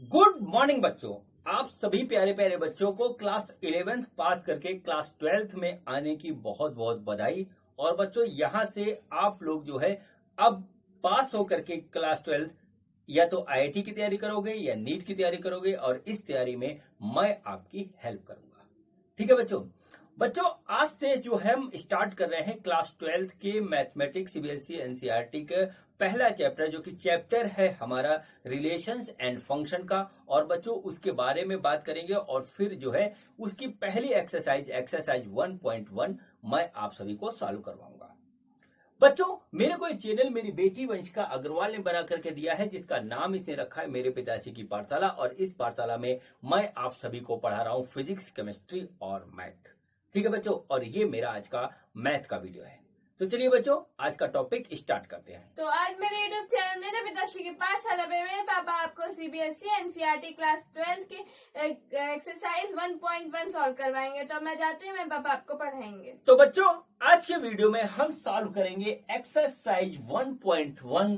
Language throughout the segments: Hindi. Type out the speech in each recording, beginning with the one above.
गुड मॉर्निंग बच्चों। आप सभी प्यारे प्यारे बच्चों को क्लास 11th पास करके क्लास 12th में आने की बहुत बहुत बधाई। और बच्चों यहां से आप लोग जो है अब पास होकर के क्लास 12th या तो आईआईटी की तैयारी करोगे या नीट की तैयारी करोगे, और इस तैयारी में मैं आपकी हेल्प करूंगा। ठीक है बच्चों। बच्चों आज से जो है हम स्टार्ट कर रहे हैं क्लास 12th के मैथमेटिक्स सीबीएसई एनसीईआरटी के पहला चैप्टर, जो कि चैप्टर है हमारा रिलेशंस एंड फंक्शन का। और बच्चों उसके बारे में बात करेंगे और फिर जो है उसकी पहली एक्सरसाइज 1.1 मैं आप सभी को सॉल्व करवाऊंगा। बच्चों मेरे को एक चैनल मेरी बेटी वंशिका अग्रवाल ने बना करके दिया है, जिसका नाम इसने रखा है मेरे पिताश्री की पाठशाला। और इस पाठशाला में मैं आप सभी को पढ़ा रहा हूं फिजिक्स, केमिस्ट्री और मैथ। ठीक है बच्चों, और ये मेरा आज का मैथ का वीडियो है। तो चलिए बच्चों आज का टॉपिक स्टार्ट करते हैं। तो आज मेरे यूट्यूब चैनल मेरे पिताश्री की पाठशाला में मेरे पापा आपको सीबीएसई एनसीईआरटी क्लास 12 की एक्सरसाइज 1.1 सॉल्व करवाएंगे। तो मैं जाती हूँ, मेरे पापा आपको पढ़ाएंगे। तो बच्चों आज के वीडियो में हम सॉल्व करेंगे exercise 1.1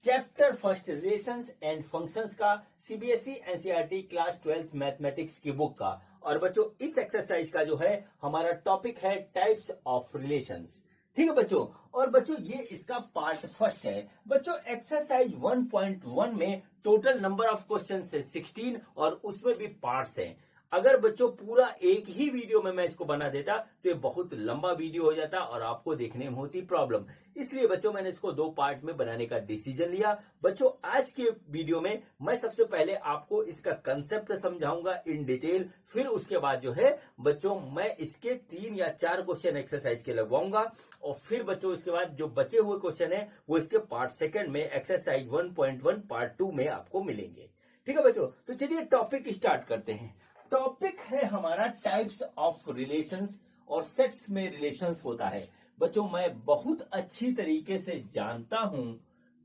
chapter first relations and functions का, CBSE NCERT class 12th mathematics की बुक का। और बच्चों इस एक्सरसाइज का जो है हमारा टॉपिक है टाइप्स ऑफ रिलेशंस। ठीक है बच्चों, और बच्चों ये इसका पार्ट फर्स्ट है। बच्चों एक्सरसाइज 1.1 में टोटल नंबर ऑफ क्वेश्चन है 16 और उसमें भी पार्ट्स हैं। अगर बच्चों पूरा एक ही वीडियो में मैं इसको बना देता तो ये बहुत लंबा वीडियो हो जाता और आपको देखने में होती प्रॉब्लम। इसलिए बच्चों मैंने इसको दो पार्ट में बनाने का डिसीजन लिया। बच्चों आज के वीडियो में मैं सबसे पहले आपको इसका कंसेप्ट समझाऊंगा इन डिटेल, फिर उसके बाद जो है बच्चों मैं इसके 3 या 4 क्वेश्चन एक्सरसाइज के लगवाऊंगा। और फिर बच्चों इसके बाद जो बचे हुए क्वेश्चन है वो इसके पार्ट सेकंड में एक्सरसाइज 1.1 पार्ट 2 में आपको मिलेंगे। ठीक है बच्चों, तो चलिए टॉपिक स्टार्ट करते हैं। टॉपिक है हमारा टाइप्स ऑफ रिलेशंस, और सेट्स में रिलेशंस होता है। बच्चों मैं बहुत अच्छी तरीके से जानता हूं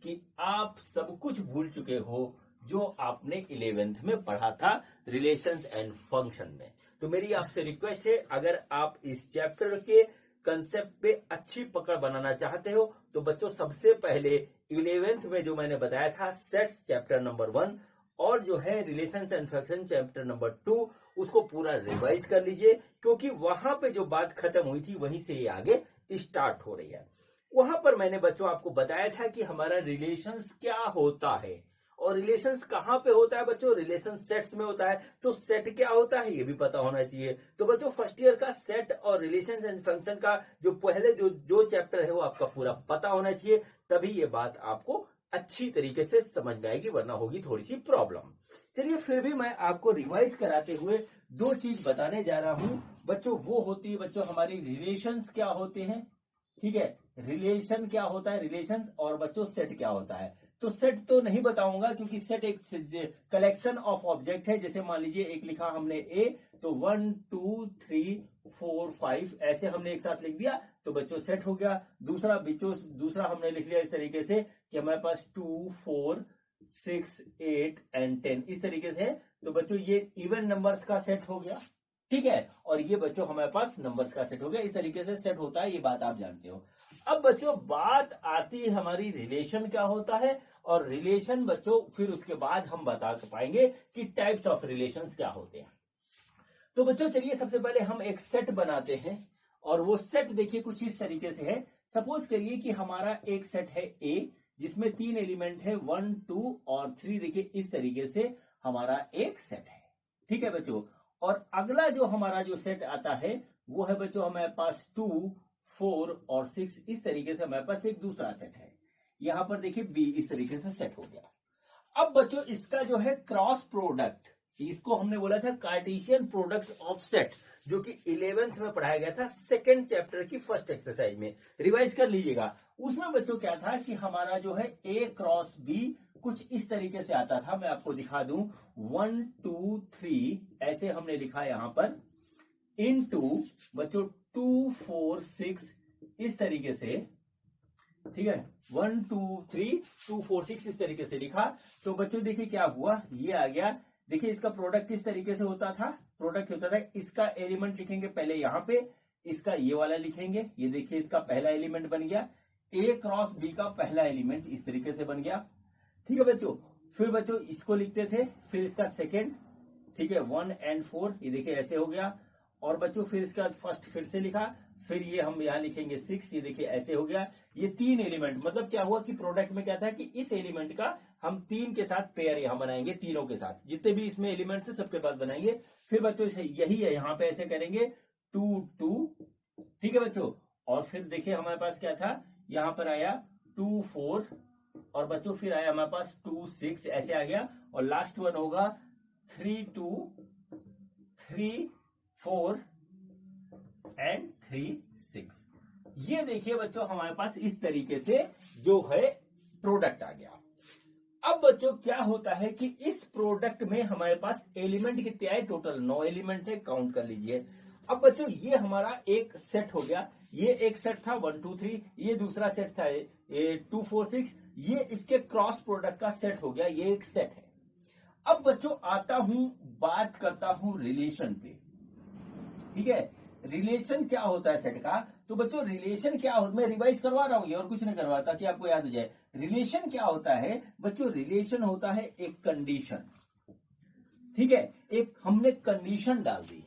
कि आप सब कुछ भूल चुके हो जो आपने 11th में पढ़ा था रिलेशंस एंड फंक्शन में। तो मेरी आपसे रिक्वेस्ट है, अगर आप इस चैप्टर के कंसेप्ट पे अच्छी पकड़ बनाना चाहते हो तो बच्चों सबसे पहले 11th में जो मैंने बताया था सेट्स चैप्टर नंबर 1 और जो है relations and function chapter number 2 उसको पूरा रिवाइज कर लीजिए, क्योंकि वहां पे जो बात खत्म हुई थी वहीं से ये आगे स्टार्ट हो रही है। वहां पर मैंने बच्चों आपको बताया था कि हमारा रिलेशंस क्या होता है और रिलेशंस कहां पे होता है। बच्चों रिलेशन सेट्स में होता है, तो सेट क्या होता है ये भी पता होना चाहिए। तो बच्चों फर्स्ट ईयर का सेट और रिलेशंस एंड फंक्शन का जो पहले जो चैप्टर है वो आपका पूरा पता होना चाहिए, तभी ये बात आपको अच्छी तरीके से समझ में आएगी, वरना होगी थोड़ी सी प्रॉब्लम। चलिए फिर भी मैं आपको रिवाइज कराते हुए दो चीज बताने जा रहा हूं बच्चों। वो होती है बच्चों हमारी रिलेशंस क्या होते हैं। ठीक है, रिलेशन क्या होता है रिलेशंस, और बच्चों सेट क्या होता है। तो सेट तो नहीं बताऊंगा क्योंकि सेट एक कलेक्शन ऑफ ऑब्जेक्ट है। जैसे मान लीजिए एक लिखा हमने ए, तो 1 2 3 4 5 ऐसे हमने एक साथ लिख दिया तो बच्चों सेट हो गया। दूसरा हमने लिख लिया इस तरीके से कि हमारे पास 2 4 6 8 एंड 10 इस तरीके से है, तो बच्चों ये इवन नंबर्स का सेट हो गया। ठीक है, और ये बच्चों हमारे पास नंबर्स का सेट हो गया। इस तरीके से सेट होता है, ये बात आप जानते हो। अब बच्चों बात आती है हमारी रिलेशन क्या होता है, और रिलेशन बच्चों फिर उसके बाद हम बता पाएंगे कि टाइप्स ऑफ रिलेशंस क्या होते हैं। तो बच्चों चलिए सबसे पहले हम एक सेट बनाते हैं, और वो सेट देखिए कुछ इस तरीके से है। सपोज करिए कि हमारा एक सेट है ए जिसमें 3 एलिमेंट है 1 2 और 3। देखिए इस तरीके से हमारा एक सेट है। ठीक है बच्चों, और अगला जो हमारा जो सेट आता है वो है बच्चों हमारे पास 2 4 और 6। इस तरीके से हमारे पास एक दूसरा सेट है। यहां पर देखिए बी इस तरीके से सेट हो गया। अब बच्चों इसका जो है क्रॉस प्रोडक्ट, इसको हमने बोला था कार्टेशियन प्रोडक्ट ऑफ सेट, जो कि 11th में पढ़ाया गया था सेकंड चैप्टर की फर्स्ट एक्सरसाइज में। रिवाइज कर लीजिएगा। उसमें बच्चों क्या था कि हमारा जो है ए क्रॉस बी कुछ इस तरीके से आता था। मैं आपको दिखा दूं 1 2 3 ऐसे हमने लिखा यहां पर, इनटू बच्चों 2 4 6 इस तरीके से। ठीक है, 1 2 3 2 4 6 इस तरीके से लिखा। तो बच्चों देखिए क्या हुआ, ये आ गया। देखिए इसका प्रोडक्ट किस तरीके से होता था। प्रोडक्ट होता था इसका एलिमेंट लिखेंगे पहले यहां पे, इसका ये वाला लिखेंगे। ये देखिए इसका पहला एलिमेंट बन गया, ए क्रॉस बी का पहला एलिमेंट इस तरीके से बन गया। ठीक है बच्चों, फिर बच्चों इसको लिखते थे, फिर इसका सेकेंड, ठीक है, 1 and 4, ये देखिए ऐसे हो गया। और बच्चों फिर इसका फर्स्ट फिर से लिखा, फिर ये हम यहाँ लिखेंगे 6, ये देखिए ऐसे हो गया। ये 3 एलिमेंट, मतलब क्या हुआ कि प्रोडक्ट में क्या था कि इस एलिमेंट का हम 3 के साथ पेयर यहाँ बनाएंगे, तीनों के साथ जितने भी इसमें एलिमेंट थे सबके पास बनाएंगे। फिर बच्चों यही है, यहाँ पे ऐसे करेंगे 2 2, ठीक है बच्चों। और फिर देखिए हमारे पास क्या था, यहाँ पर आया 2 4, और बच्चों फिर आया हमारे पास 2 6, ऐसे आ गया। और लास्ट वन होगा 3 2 3 4 एंड 3 6। ये देखिए बच्चों हमारे पास इस तरीके से जो है प्रोडक्ट आ गया। अब बच्चों क्या होता है कि इस प्रोडक्ट में हमारे पास एलिमेंट कितने आए, टोटल 9 एलिमेंट है, काउंट कर लीजिए। अब बच्चों ये हमारा एक सेट हो गया, ये एक सेट था 1 2 3, ये दूसरा सेट था 2 4 6, ये इसके क्रॉस प्रोडक्ट का सेट हो गया, ये एक सेट है। अब बच्चों आता हूं, बात करता हूं रिलेशन पे, ठीक है। रिलेशन क्या होता है सेट का, तो बच्चों रिलेशन क्या होता है, मैं रिवाइज करवा रहा हूं ये, और कुछ नहीं करवाता ताकि आपको याद हो जाए। रिलेशन क्या होता है बच्चों, रिलेशन होता है एक कंडीशन, ठीक है। एक हमने कंडीशन डाल दी,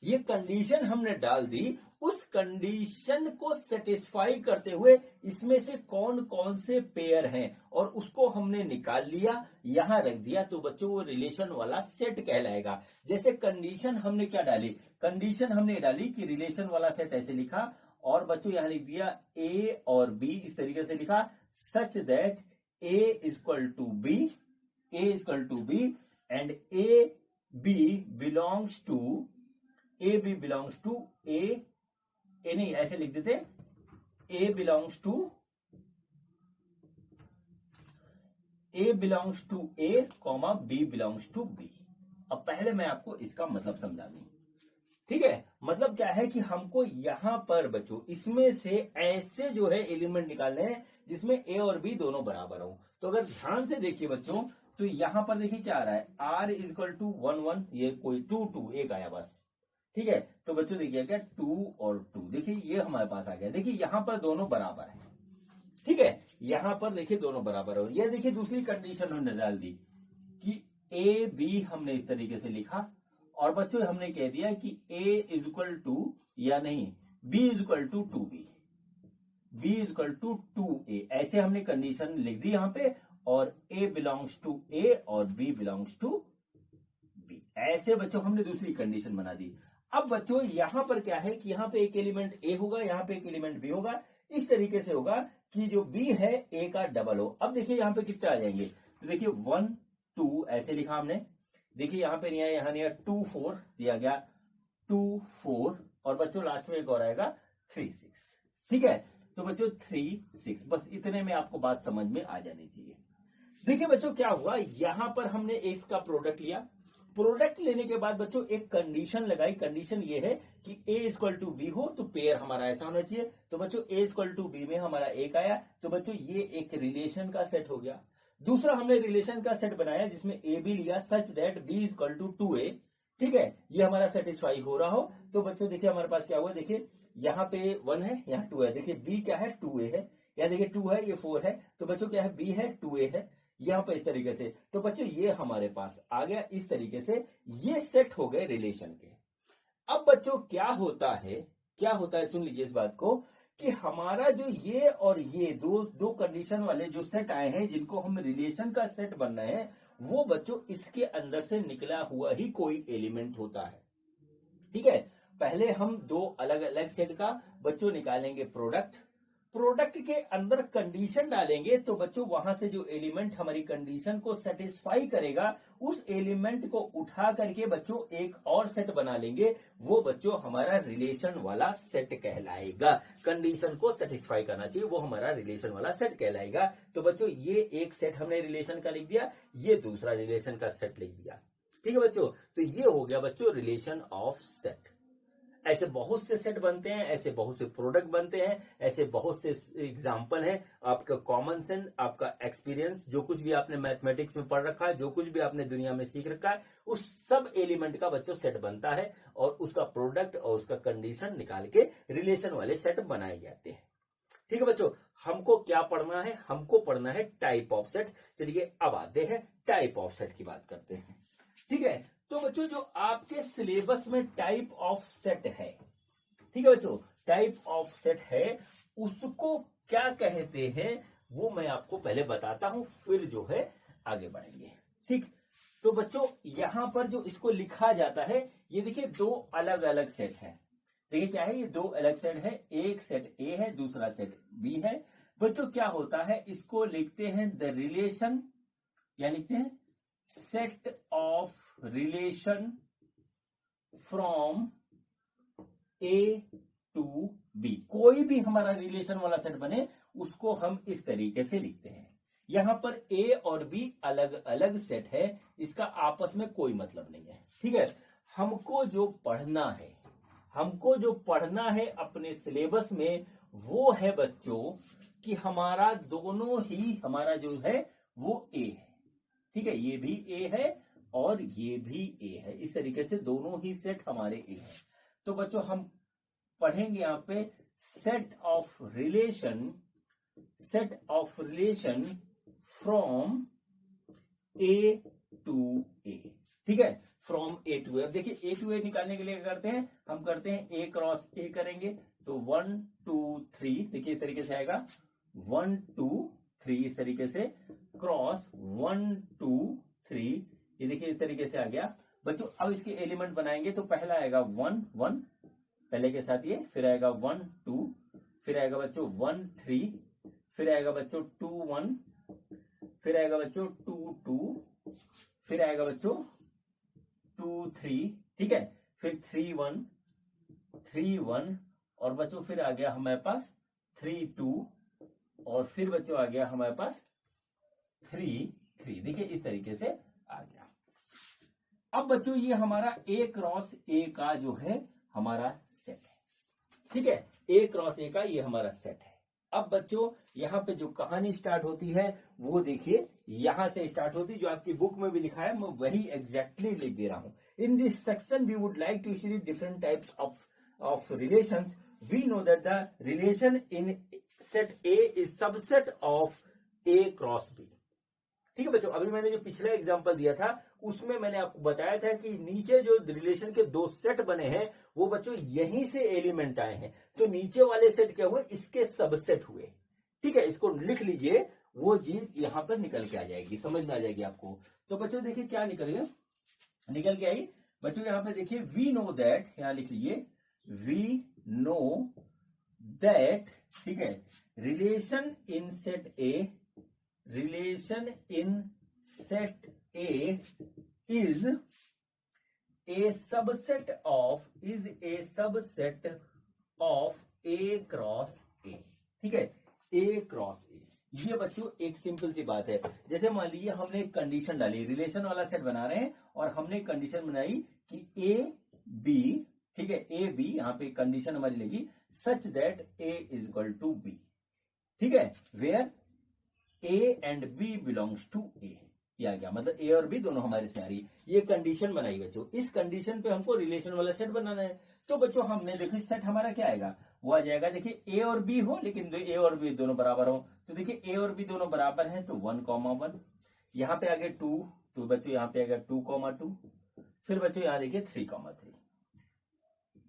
ये कंडीशन हमने डाल दी, उस कंडीशन को सेटिस्फाई करते हुए इसमें से कौन कौन से पेयर हैं और उसको हमने निकाल लिया, यहां रख दिया, तो बच्चों वो रिलेशन वाला सेट कहलाएगा। जैसे कंडीशन हमने क्या डाली, कंडीशन हमने डाली कि रिलेशन वाला सेट ऐसे लिखा, और बच्चों यहां लिख दिया ए और बी, इस तरीके से लिखा, such that a equal to b, a equal to b and a B belongs to, A B belongs to a नहीं ऐसे लिख देते, a belongs to a comma b belongs to b. अब पहले मैं आपको इसका मतलब समझा दूं, ठीक है। मतलब क्या है कि हमको यहां पर बच्चों इसमें से ऐसे जो है एलिमेंट निकालने हैं जिसमें ए और बी दोनों बराबर हो। तो अगर ध्यान से देखिए बच्चों, तो यहां पर देखिए क्या आ रहा है, आर इक्वल टू 1 1, ये कोई 2 2 एक आया बस, ठीक है। तो बच्चों देखिए क्या 2 और 2, देखिए ये हमारे पास आ गया। देखिए यहां पर दोनों बराबर है, ठीक है, यहां पर देखिए दोनों बराबर हो। ये देखिए दूसरी कंडीशन हमने डाल दी कि ए बी हमने इस तरीके से लिखा, और बच्चों हमने कह दिया कि ए इक्वल टू, या नहीं, B equal to 2b, B equal to 2a, ऐसे हमने कंडीशन लिख दी यहां पे। और ए बिलोंग्स टू ए और बी बिलोंग्स टू बी, ऐसे बच्चों हमने दूसरी कंडीशन बना दी। अब बच्चों यहां पर क्या है कि यहां पे एक एलिमेंट ए होगा, यहां पे एक एलिमेंट बी होगा, इस तरीके से होगा कि जो बी है ए का डबल हो। अब देखिए यहां पे कितने आ जाएंगे, तो देखिए 1 2 ऐसे लिखा हमने, देखिए यहां पे नहीं आया, यहां नहीं आया, 2 4 दिया गया, 2 4, और बच्चों लास्ट में एक और आएगा 3 6, ठीक है। तो बच्चों 3 6, बस इतने में आपको बात समझ में आ जानी चाहिए। देखिए बच्चों क्या हुआ, यहां पर हमने एक्स का प्रोडक्ट लिया, प्रोडक्ट लेने के बाद बच्चों एक कंडीशन लगाई, कंडीशन ये है कि ए इक्वल टू बी हो तो पेयर हमारा ऐसा होना चाहिए। तो बच्चों ए इक्वल टू बी में हमारा एक आया, तो बच्चों ये एक रिलेशन का सेट हो गया। दूसरा हमने रिलेशन का सेट बनाया जिसमें ए बी लिया, such that B equal to 2a, ठीक है, ये हमारा सेटिस्फाई हो रहा हो। तो बच्चों देखिए हमारे पास क्या हुआ, देखिए यहाँ पे 1 है, यहाँ 2 है, देखिए बी क्या है 2a है, यहाँ देखिए 2 है, ये 4 है, तो बच्चों क्या है, बी है 2a है यहां पर इस तरीके से। तो बच्चों ये हमारे पास आ गया इस तरीके से, ये सेट हो गए रिलेशन के। अब बच्चों क्या होता है, क्या होता है, सुन लीजिए इस बात को, कि हमारा जो ये और ये दो कंडीशन वाले जो सेट आए हैं जिनको हम रिलेशन का सेट बन रहे हैं, वो बच्चों इसके अंदर से निकला हुआ ही कोई एलिमेंट होता है, ठीक है। पहले हम दो अलग अलग सेट का बच्चों निकालेंगे प्रोडक्ट, प्रोडक्ट के अंदर कंडीशन डालेंगे, तो बच्चों वहां से जो एलिमेंट हमारी कंडीशन को सेटिस्फाई करेगा, उस एलिमेंट को उठा करके बच्चों एक और सेट बना लेंगे, वो बच्चों हमारा रिलेशन वाला सेट कहलाएगा। कंडीशन को सेटिस्फाई करना चाहिए, वो हमारा रिलेशन वाला सेट कहलाएगा। तो बच्चों ये एक सेट हमने रिलेशन का लिख दिया, ये दूसरा रिलेशन का सेट लिख दिया, ठीक है बच्चों। तो ये हो गया बच्चों रिलेशन ऑफ सेट। ऐसे बहुत से सेट बनते हैं, ऐसे बहुत से प्रोडक्ट बनते हैं, ऐसे बहुत से एग्जाम्पल हैं। आपका कॉमन सेंस, आपका एक्सपीरियंस, जो कुछ भी आपने मैथमेटिक्स में पढ़ रखा है, जो कुछ भी आपने दुनिया में सीख रखा है, उस सब एलिमेंट का बच्चों सेट बनता है, और उसका प्रोडक्ट और उसका कंडीशन निकाल के रिलेशन वाले सेट बनाए जाते हैं, ठीक है बच्चों, हमको क्या पढ़ना है, हमको पढ़ना है टाइप ऑफ सेट। चलिए अब आते हैं टाइप ऑफ सेट की बात करते हैं। ठीक है, तो बच्चों जो आपके सिलेबस में टाइप ऑफ सेट है, ठीक है बच्चों, टाइप ऑफ सेट है, उसको क्या कहते हैं वो मैं आपको पहले बताता हूं, फिर जो है आगे बढ़ेंगे। ठीक, तो बच्चों यहां पर जो इसको लिखा जाता है, ये देखिए दो अलग अलग सेट है। देखिए क्या है, ये दो अलग सेट है, एक सेट ए है, दूसरा सेट बी है। बच्चों क्या होता है, इसको लिखते हैं द रिलेशन, या लिखते हैं set of relation from A to B. कोई भी हमारा रिलेशन वाला सेट बने उसको हम इस तरीके से लिखते हैं। यहां पर ए और बी अलग अलग सेट है, इसका आपस में कोई मतलब नहीं है। ठीक है, हमको जो पढ़ना है, हमको जो पढ़ना है अपने सिलेबस में, वो है बच्चों कि हमारा दोनों ही, हमारा जो है वो ए है। ठीक है, ये भी ए है और ये भी ए है, इस तरीके से दोनों ही सेट हमारे ए है। तो बच्चों हम पढ़ेंगे यहां पे set of relation, set of relation from A to a. ठीक है, फ्रॉम ए टू ए। अब देखिए ए टू ए निकालने के लिए क्या करते हैं, हम करते हैं ए क्रॉस ए करेंगे, तो 1 2 3, देखिए इस तरीके से आएगा 1 2 3, इस तरीके से क्रॉस 1 2 3, ये देखिए इस तरीके से आ गया। बच्चों अब इसके एलिमेंट बनाएंगे, तो पहला आएगा 1 1, पहले के साथ ये, फिर आएगा 1 2, फिर आएगा बच्चों 1 3, फिर आएगा बच्चों 2 1, फिर आएगा बच्चों 2 2, फिर आएगा बच्चों 2 3, ठीक है, फिर 3 1 3 1, और बच्चों फिर आ गया हमारे पास 3 2, और फिर बच्चों आ गया हमारे पास 3 3। देखिए इस तरीके से आ गया। अब बच्चों ये हमारा ए क्रॉस ए का जो है हमारा सेट है। ठीक है, ए क्रॉस ए का ये हमारा सेट है। अब बच्चों यहां पे जो कहानी स्टार्ट होती है वो देखिए यहां से स्टार्ट होती है, जो आपकी बुक में भी लिखा है मैं वही एग्जैक्टली लिख दे रहा हूं। In this section we would like to study different types of relations. We know that the relation in set A is subset of A cross B. ठीक है बच्चों, अभी मैंने जो पिछला एग्जांपल दिया था उसमें मैंने आपको बताया था कि नीचे जो रिलेशन के दो सेट बने हैं वो बच्चों यहीं से एलिमेंट आए हैं, तो नीचे वाले सेट क्या हुए, इसके सबसेट हुए। ठीक है, इसको लिख लीजिए, वो चीज यहां पर निकल के आ जाएगी, समझ में आ जाएगी आपको। तो बच्चों देखिए क्या निकल के आई बच्चों, यहां पे देखिए वी नो दैट, यहां लिख लीजिए वी नो दैट, ठीक है, relation in set A, relation in set A is a subset of A cross A। ठीक है, A क्रॉस A, ये बच्चों एक सिंपल सी बात है। जैसे मान लीजिए हमने एक कंडीशन डाली, रिलेशन वाला सेट बना रहे हैं और हमने कंडीशन बनाई कि A B, ठीक है, A B, यहां पे कंडीशन हमारी लगी such that A is equal to B। ठीक है, where A and B belongs to A, ये आ गया, मतलब A और B दोनों हमारे इसमें आ रही, ये कंडीशन बनाई बच्चों। इस कंडीशन पे हमको रिलेशन वाला सेट बनाना है, तो बच्चों हमने देखो सेट हमारा क्या आएगा, वो आ जाएगा, देखिए A और B हो, लेकिन A और B दोनों बराबर हो, तो देखिए A और B दोनों बराबर हैं, तो 1, 1, यहाँ पे आ गया 2, तो बच्चों यहाँ पे आ गया 2, 2, फिर बच्चों यहाँ देखिए 3, 3।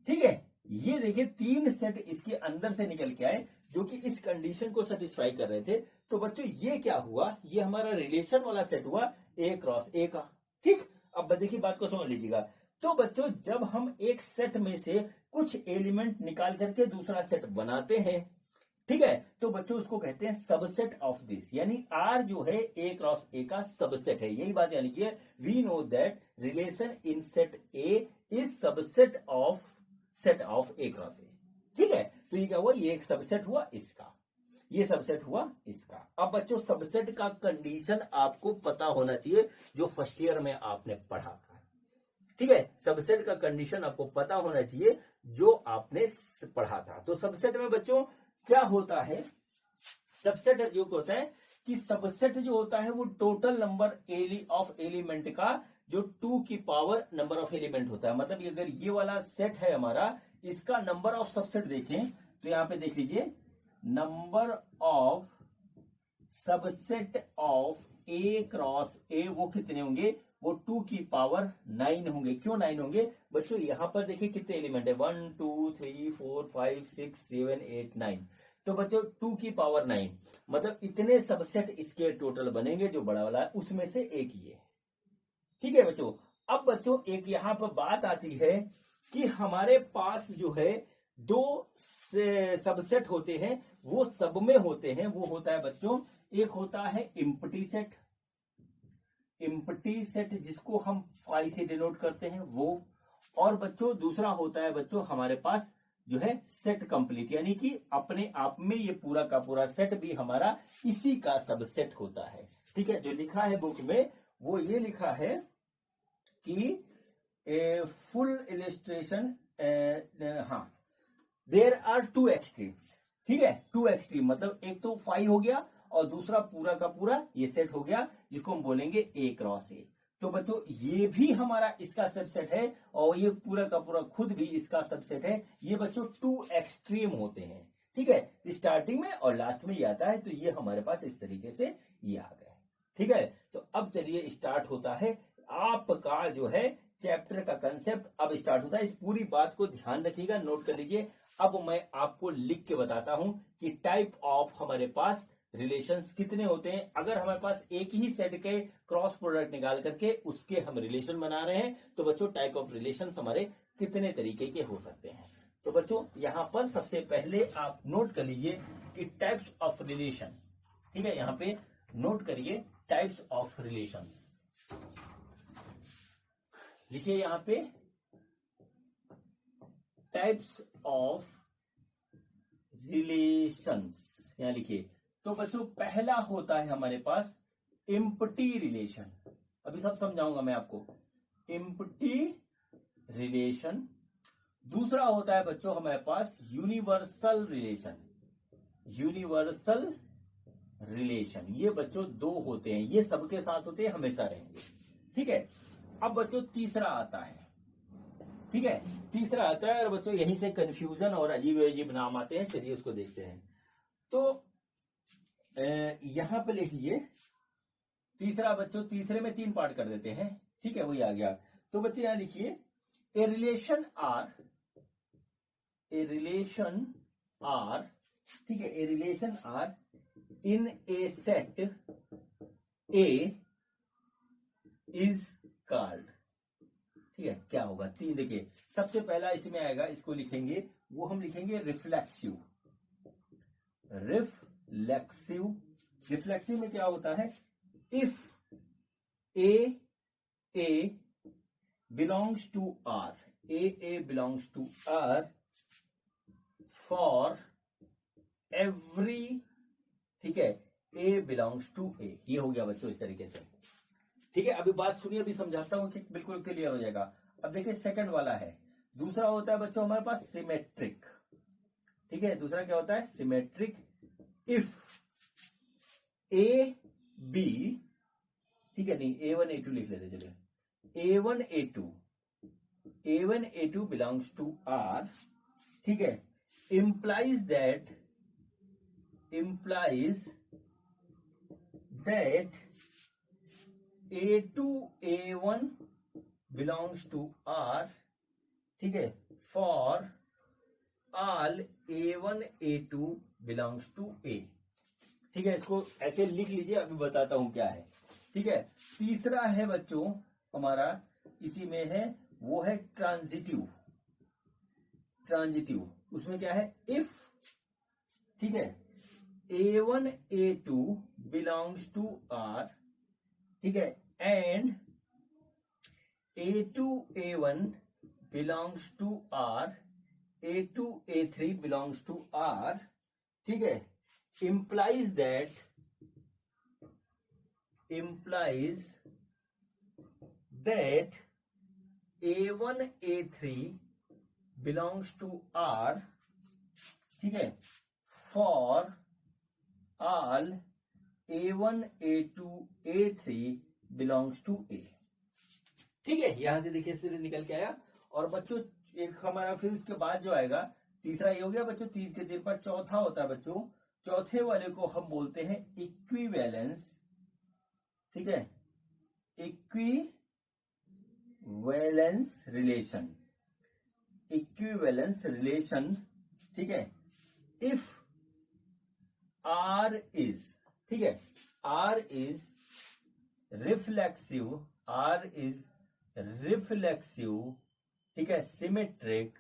ठीक है, ये देखिए तीन सेट इसके अंदर से निकल के आए जो कि इस कंडीशन को सेटिस्फाई कर रहे थे। तो बच्चों ये क्या हुआ, ये हमारा रिलेशन वाला सेट हुआ ए क्रॉस ए का। ठीक, अब देखिए बात को समझ लीजिएगा। तो बच्चों जब हम एक सेट में से कुछ एलिमेंट निकाल करके दूसरा सेट बनाते हैं, ठीक है, तो बच्चों उसको कहते हैं सबसेट ऑफ दिस, यानी आर जो है ए क्रॉस ए का सबसेट है। यही बात यानी कि we know that relation in set A is subset of set of A cross A. ठीक है, तो ये क्या हुआ, ये एक सबसेट हुआ इसका, ये सबसेट हुआ इसका। अब बच्चों सबसेट का कंडीशन आपको पता होना चाहिए, जो फर्स्ट ईयर में आपने पढ़ा था। ठीक है, सबसेट का कंडीशन आपको पता होना चाहिए जो आपने पढ़ा था। तो सबसेट में बच्चों क्या होता है, सबसेट जो होता है कि सबसेट जो होता है वो टोटल नंबर ऑफ एलिमेंट का जो 2 की पावर नंबर ऑफ एलिमेंट होता है। मतलब अगर ये वाला सेट है हमारा, इसका नंबर ऑफ सबसेट देखें तो यहां पे देख लीजिए number of subset of A cross ए वो कितने होंगे, वो 2 की पावर 9 होंगे। क्यों 9 होंगे बच्चों, यहां पर देखिए कितने एलिमेंट है, 1 2 3 4 5 6 7 8 9। तो बच्चों 2 की पावर 9 मतलब इतने सबसेट इसके टोटल बनेंगे, जो बड़ा वाला है उसमें से एक ही है। ठीक है बच्चों। अब बच्चों एक यहां पर बात आती है कि हमारे पास जो है दो सबसेट होते हैं, वो सब में होते हैं। वो होता है बच्चों, एक होता है इम्प्टी सेट, इम्प्टी सेट जिसको हम फाई से डिनोट करते हैं वो। और बच्चों दूसरा होता है बच्चों हमारे पास जो है सेट कंप्लीट, यानी कि अपने आप में ये पूरा का पूरा सेट भी हमारा इसी का सबसेट होता है। ठीक है, जो लिखा है बुक में वो ये लिखा है कि फुल इलिस्ट्रेशन, हाँ, देयर आर 2 एक्सट्रीम्स। ठीक है, 2 एक्सट्रीम मतलब एक तो फाई हो गया और दूसरा पूरा का पूरा ये सेट हो गया, जिसको हम बोलेंगे ए क्रॉस ए। तो बच्चों ये भी हमारा इसका सबसेट है और ये पूरा का पूरा खुद भी इसका सबसेट है। ये बच्चों 2 एक्सट्रीम होते हैं। ठीक है, स्टार्टिंग में और लास्ट में ये आता है, तो ये हमारे पास इस तरीके से ये आ गए। ठीक है, तो अब चलिए स्टार्ट होता है आपका जो है चैप्टर का कंसेप्ट अब स्टार्ट होता है। इस पूरी बात को ध्यान रखिएगा, नोट कर लीजिए। अब मैं आपको लिख के बताता हूं कि टाइप ऑफ हमारे पास रिलेशंस कितने होते हैं। अगर हमारे पास एक ही सेट के क्रॉस प्रोडक्ट निकाल करके उसके हम रिलेशन बना रहे हैं, तो बच्चों टाइप ऑफ रिलेशन हमारे कितने तरीके के हो सकते हैं। तो बच्चों यहां पर सबसे पहले आप नोट कर लीजिए कि टाइप्स ऑफ रिलेशन। ठीक है, यहां पे नोट करिए टाइप्स ऑफ रिलेशन, लिखिए यहां पे टाइप्स ऑफ रिलेशंस, यहां लिखिए। तो बच्चों पहला होता है हमारे पास इम्प्टी रिलेशन। अभी सब समझाऊंगा मैं आपको, इम्प्टी रिलेशन। दूसरा होता है बच्चों हमारे पास यूनिवर्सल रिलेशन, यूनिवर्सल रिलेशन। ये बच्चों 2 होते हैं, ये सबके साथ होते हैं, हमेशा रहेंगे। ठीक है, अब बच्चों तीसरा आता है। ठीक है, तीसरा आता है और बच्चों यहीं से कंफ्यूजन और अजीब अजीब नाम आते हैं। चलिए उसको देखते हैं। तो यहां पे लिख लीजिए तीसरा। बच्चों तीसरे में 3 पार्ट कर देते हैं। ठीक है, वही आ गया। तो बच्चे यहां लिखिए a relation R, a relation R, ठीक है, a relation R in a set A is called. ठीक है, क्या होगा 3, देखिए सबसे पहला इसमें आएगा, इसको लिखेंगे, वो हम लिखेंगे रिफ्लेक्सिव। रिफ्लेक्सिव, रिफ्लेक्सिव में क्या होता है, if A belongs to R, A belongs to R for every, ठीक है, ए बिलोंग्स टू ए। ये हो गया बच्चों इस तरीके से। ठीक है, अभी बात सुनिए, अभी समझाता हूं कि बिल्कुल क्लियर हो जाएगा। अब देखिए सेकंड वाला है, दूसरा होता है बच्चों हमारे पास सिमेट्रिक। ठीक है, दूसरा क्या होता है, सिमेट्रिक। इफ ए बी, ठीक है, नहीं A1 A2 लिख लेते चलिए, A1 A2 belongs to are. ठीक है, implies that A2 A1 belongs to R, ठीक है, for all A1 A2 belongs to A। ठीक है, इसको ऐसे लिख लीजिए, अभी बताता हूं क्या है। ठीक है, तीसरा है बच्चों हमारा, इसी में है, वो है ट्रांजिटिव। ट्रांजिटिव उसमें क्या है, इफ, ठीक है, A1 A2 belongs to R, ठीक है, and A2 A1 belongs to R, A2 A3 belongs to R, ठीक है, implies that A1 A3 belongs to R, ठीक है, for all A1 A2 A3 belongs to A। ठीक है, यहां से देखिए सिरे निकल के आया। और बच्चों एक हमारा फिर उसके बाद जो आएगा, तीसरा ये हो गया बच्चों, 3 के 3 पर चौथा होता है बच्चों चौथे वाले को हम बोलते हैं इक्विवेलेंस, ठीक है, इक्विवेलेंस रिलेशन, इक्विवेलेंस रिलेशन, ठीक है। इफ आर इज, ठीक है, R is reflexive, R is reflexive, ठीक है, सिमेट्रिक,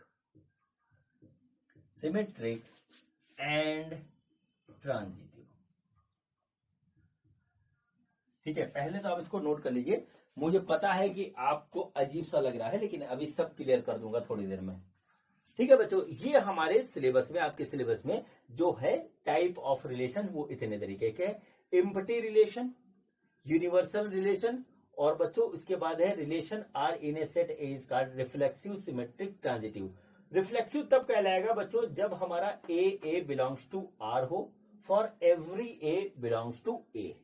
सिमेट्रिक एंड ट्रांजिटिव, ठीक है। पहले तो आप इसको नोट कर लीजिए, मुझे पता है कि आपको अजीब सा लग रहा है, लेकिन अभी सब क्लियर कर दूंगा थोड़ी देर में, ठीक है बच्चों। ये हमारे सिलेबस में, आपके सिलेबस में जो है टाइप ऑफ रिलेशन वो इतने तरीके के हैं, एम्प्टी रिलेशन, यूनिवर्सल रिलेशन, और बच्चों इसके बाद है relation R in a set A is called reflexive, symmetric, transitive. Reflexive तब कहलाएगा बच्चों जब हमारा ए बिलोंग्स टू आर हो, for every a belongs to a.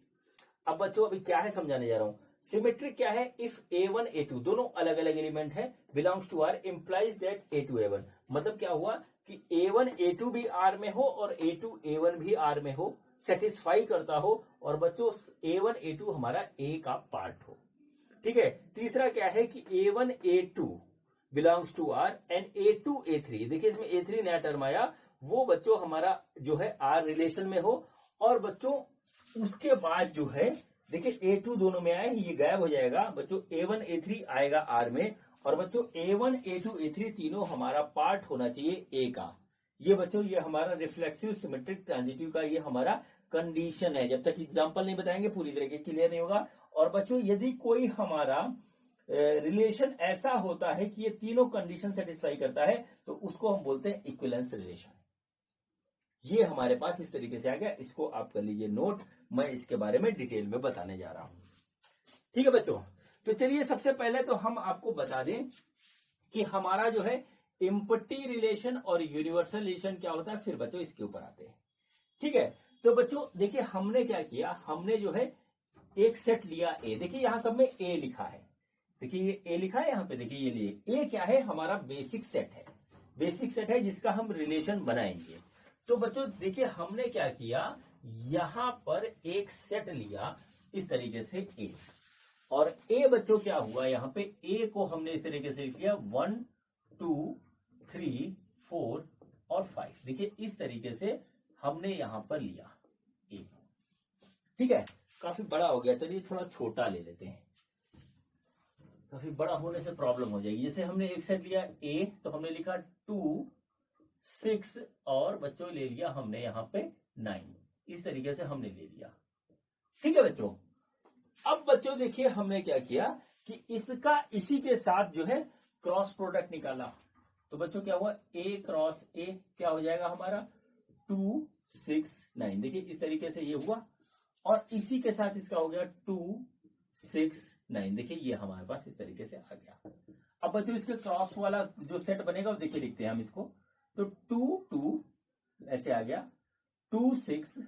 अब बच्चों अभी क्या है समझाने जा रहा हूं। सिमेट्रिक क्या है, इफ A1 A2 दोनों अलग अलग एलिमेंट है, belongs to R, implies that A2 A1, मतलब क्या हुआ कि A1 A2 भी आर में हो और A2 A1 भी आर में हो, सेटिस्फाई करता हो, और बच्चों A1 A2 हमारा A का पार्ट हो, ठीक है। तीसरा क्या है कि A1 A2 belongs to are and A2 A3, देखिए इसमें A3 नया टर्म आया, वो बच्चों हमारा जो है आर रिलेशन में हो, और बच्चों उसके बाद जो है देखिए A2 दोनों में आए, ये गायब हो जाएगा बच्चों, A1 A3 आएगा आर में, और बच्चों A1 A2 A3 तीनों हमारा पार्ट होना चाहिए A का। ये बच्चों ये हमारा रिफ्लेक्सिव, सिमेट्रिक, ट्रांजिटिव का ये हमारा कंडीशन है, जब तक एग्जांपल नहीं बताएंगे पूरी तरह के क्लियर नहीं होगा। और बच्चों यदि कोई हमारा रिलेशन ऐसा होता है कि ये तीनों कंडीशन सेटिस्फाई करता है, तो उसको हम बोलते हैं इक्विवेलेंस रिलेशन। ये हमारे पास इस तरीके से आ गया, इसको आप कर लीजिए नोट, मैं इसके बारे में डिटेल में बताने जा रहा हूं, ठीक है बच्चों। तो चलिए सबसे पहले तो हम आपको बता दें कि हमारा जो है एम्प्टी रिलेशन और यूनिवर्सल रिलेशन क्या होता है, फिर बच्चों इसके ऊपर आते हैं, ठीक है। तो बच्चों देखिए हमने क्या किया, हमने जो है एक सेट लिया ए, देखिए यहां सब में ए लिखा है, देखिए ये ए लिखा है यहां पे, देखिए ये लिए ए क्या है, हमारा बेसिक सेट है, बेसिक सेट है जिसका हम रिलेशन बनाएंगे। तो बच्चों देखिए हमने क्या किया, यहां पर एक सेट लिया इस तरीके से ए, और ए बच्चों क्या हुआ, यहां पे ए को हमने इस तरीके से लिख लिया 1 2 3 4 और 5, देखिए इस तरीके से हमने यहां पर लिया ए, ठीक है। काफी बड़ा हो गया, चलिए थोड़ा छोटा ले लेते हैं, काफी बड़ा होने से प्रॉब्लम हो जाएगी। जैसे हमने एक सेट लिया ए, तो हमने लिखा 2 6 और बच्चों ले लिया हमने यहाँ पे 9, इस तरीके से हमने ले लिया, ठीक है बच्चों। अब बच्चों देखिए हमने क्या किया कि इसका इसी के साथ जो है क्रॉस प्रोडक्ट निकाला, तो बच्चों क्या हुआ, ए क्रॉस ए क्या हो जाएगा हमारा 2 6 9, देखिए इस तरीके से ये हुआ, और इसी के साथ इसका हो गया 2 6 9, देखिए ये हमारे पास इस तरीके से आ गया। अब बच्चों इसके क्रॉस वाला जो सेट बनेगा वो देखिए लिखते हैं हम इसको, तो 2 2 ऐसे आ गया, 2 6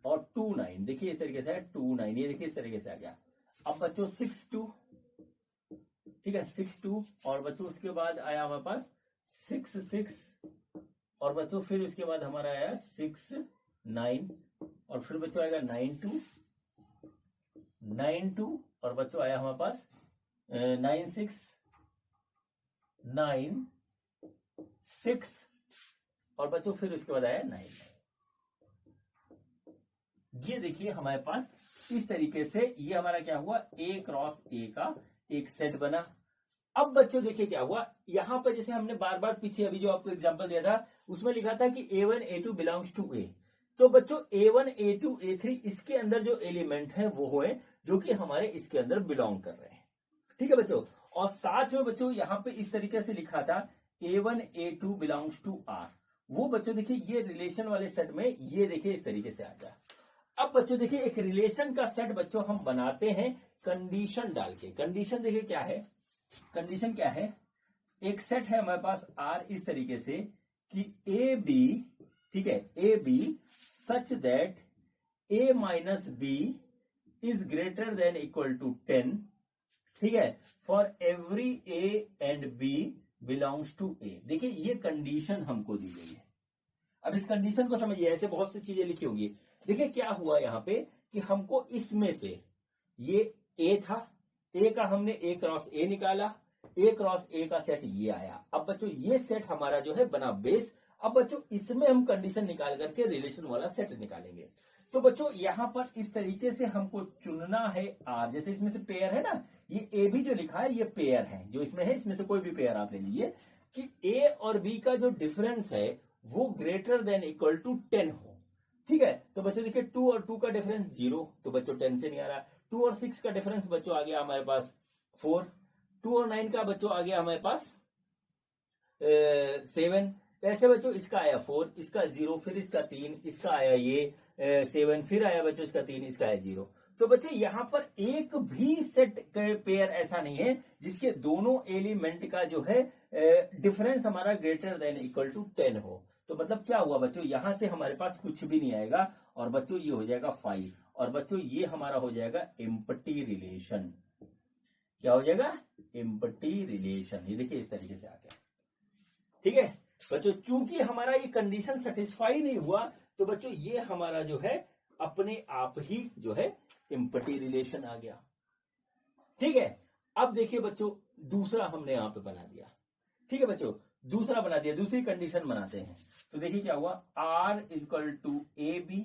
और 2 9, देखिए इस तरीके से है 2 9, ये देखिए इस तरीके से आ गया। अब बच्चों 6 2, ठीक है 6 2, और बच्चों उसके बाद आया हमारे पास 6 6, और बच्चों फिर उसके बाद हमारा आया 6 9, और फिर बच्चों आएगा 9 2 9 2, और बच्चों आया हमारे पास 9 6 9 6, और बच्चों फिर उसके बाद आया 9। ये देखिए हमारे पास इस तरीके से ये हमारा क्या हुआ, ए क्रॉस ए का एक सेट बना। अब बच्चों देखिए क्या हुआ, यहां पर जैसे हमने बार बार पीछे अभी जो आपको एग्जांपल दिया था उसमें लिखा था कि A1 A2 बिलोंग्स टू ए, तो बच्चों A1 A2 A3 इसके अंदर जो एलिमेंट है वो हुए जो कि हमारे इसके अंदर बिलोंग कर रहे हैं, ठीक है बच्चों। और साथ में बच्चों यहां पे इस तरीके से लिखा था A1 A2 belongs to are, वो बच्चों देखिए ये रिलेशन वाले सेट में ये देखिए इस तरीके से आ गया। अब बच्चों देखिए एक रिलेशन का सेट बच्चों हम बनाते हैं कंडीशन डाल के, कंडीशन देखिए क्या है, कंडीशन क्या है, एक सेट है हमारे पास आर इस तरीके से कि ए बी, ठीक है, a B such that A minus B is greater than equal to 10, ठीक है, for every a and b belongs to a. देखिए ये कंडीशन हमको दी गई है। अब इस कंडीशन को समझिए, ऐसे बहुत सी चीजें लिखी होंगी। देखिए क्या हुआ यहाँ पे कि हमको इसमें से ये ए था, ए का हमने ए क्रॉस ए निकाला, ए क्रॉस ए का सेट ये आया। अब बच्चों ये सेट हमारा जो है बना बेस। अब बच्चों इसमें हम कंडीशन निकाल करके रिलेशन वाला सेट निकालेंगे। तो बच्चों यहां पर इस तरीके से हमको चुनना है आर। जैसे इसमें से पेयर है ना, ये ए भी जो लिखा है ये पेयर है, जो इसमें है इसमें से कोई भी पेयर आप ले लीजिए कि ए और बी का जो डिफरेंस है वो ग्रेटर देन इक्वल टू 10 हो। ठीक है, तो बच्चों देखिए 2 और 2 का डिफरेंस 0, तो बच्चों 10 से नहीं आ रहा। 2 और 6 का डिफरेंस बच्चों आ गया हमारे पास 4। 2 और 9 का बच्चों आ गया हमारे पास 7। ऐसे बच्चों इसका आया 4, इसका 0, फिर इसका 3, इसका आया ये 7, फिर आया बच्चों इसका 3, इसका आया 0। तो बच्चों यहां पर एक भी सेट पेयर ऐसा नहीं है जिसके दोनों एलिमेंट का जो है डिफरेंस हमारा ग्रेटर देन इक्वल टू 10 हो। तो मतलब क्या हुआ बच्चों, यहां से हमारे पास कुछ भी नहीं आएगा और बच्चों ये हो जाएगा 5, और बच्चों ये हमारा हो जाएगा एम्प्टी रिलेशन। क्या हो जाएगा? Empty relation. ये देखिए इस तरीके से आ गया। ठीक है बच्चों, चूंकि हमारा ये कंडीशन सेटिस्फाई नहीं हुआ तो बच्चों ये हमारा जो है अपने आप ही जो है एम्प्टी रिलेशन आ गया। ठीक है, अब देखिए बच्चों दूसरा हमने यहां पे बना दिया। ठीक है बच्चों, दूसरा बना दिया, दूसरी कंडीशन बनाते हैं। तो देखिए क्या हुआ, R equal to A B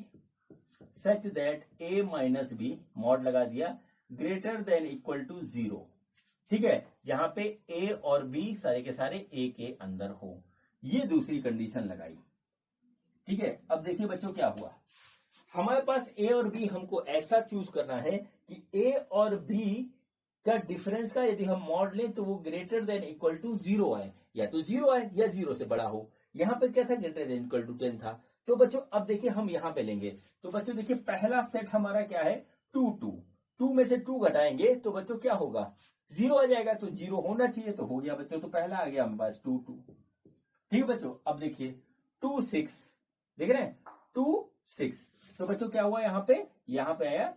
such that A minus B, mod लगा दिया, ग्रेटर देन इक्वल टू 0। ठीक है, जहां पे ए और बी सारे के सारे ए के अंदर हो, ये दूसरी कंडीशन लगाई। ठीक है, अब देखिए बच्चों क्या हुआ, हमारे पास ए और बी हमको ऐसा चूज करना है कि ए और बी का डिफरेंस का यदि हम मॉड लें तो वो ग्रेटर देन इक्वल टू 0 है, या तो 0 है या 0 से बड़ा हो। यहां पर क्या था, ग्रेटर देन इक्वल टू 10 था। तो बच्चों अब देखिए हम यहां पे लेंगे, तो बच्चों देखिए पहला सेट हमारा क्या है, 2 2, 2 में से 2 घटाएंगे तो बच्चों क्या होगा, 0 आ जाएगा। तो 0 होना चाहिए, तो हो गया बच्चों, तो पहला आ गया हमारे पास 2 2। ठीक बच्चों, अब देखिए 2 6, देख रहे हैं 2 6, तो बच्चों क्या हुआ यहाँ पे आया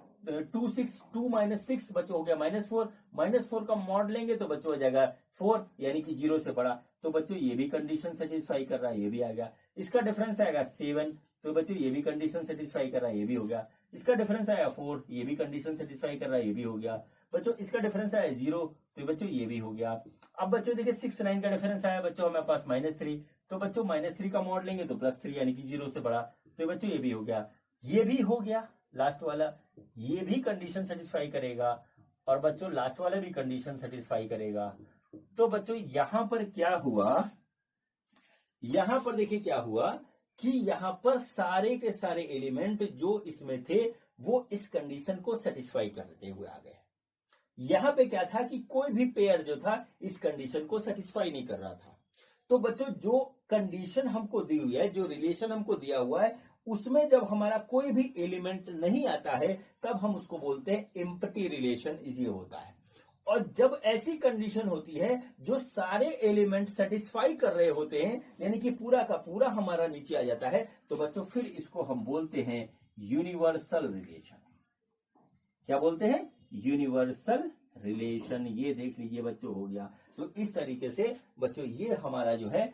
2 6, 2 माइनस 6 बच्चों हो गया -4, -4 का मॉड लेंगे तो बच्चों हो जाएगा 4, यानी कि 0 से बड़ा। तो बच्चों ये भी कंडीशन सेटिस्फाई कर रहा है, ये भी आ गया। इसका डिफरेंस आएगा 7, तो बच्चों ये भी कंडीशन सेटिस्फाई कर रहा है, ये भी हो गया। इसका डिफरेंस आया 4, ये भी कंडीशन सेटिस्फाई कर रहा है, ये भी हो गया। बच्चों इसका डिफरेंस आया 0, तो बच्चों ये भी हो गया। अब बच्चों देखिए 6 9 का डिफरेंस आया बच्चों हमारे पास -3, तो बच्चों -3 का मॉड लेंगे तो +3, यानी कि 0 से बड़ा। तो बच्चों ये भी हो गया, ये भी हो गया। लास्ट वाला ये भी कंडीशन सेटिस्फाई करेगा, और बच्चों लास्ट वाला भी कंडीशन सेटिस्फाई करेगा। तो बच्चों यहां पर क्या हुआ, यहां पर देखिए क्या हुआ कि यहां पर सारे के सारे एलिमेंट जो इसमें थे वो इस कंडीशन को सेटिस्फाई करते हुए आ गए। यहां पे क्या था कि कोई भी पेयर जो था इस कंडीशन को सेटिस्फाई नहीं कर रहा था। तो बच्चों जो कंडीशन हमको दी हुई है, जो रिलेशन हमको दिया हुआ है, उसमें जब हमारा कोई भी एलिमेंट नहीं आता है तब हम उसको बोलते हैं एम्प्टी रिलेशन, ये होता है। और जब ऐसी कंडीशन होती है जो सारे एलिमेंट सेटिस्फाई कर रहे होते हैं, यानी कि पूरा का पूरा हमारा नीचे आ जाता है, तो बच्चों फिर इसको हम बोलते हैं यूनिवर्सल रिलेशन। क्या बोलते हैं? Universal relation. ये देख लीजिए बच्चों, हो गया। तो इस तरीके से बच्चों ये हमारा जो है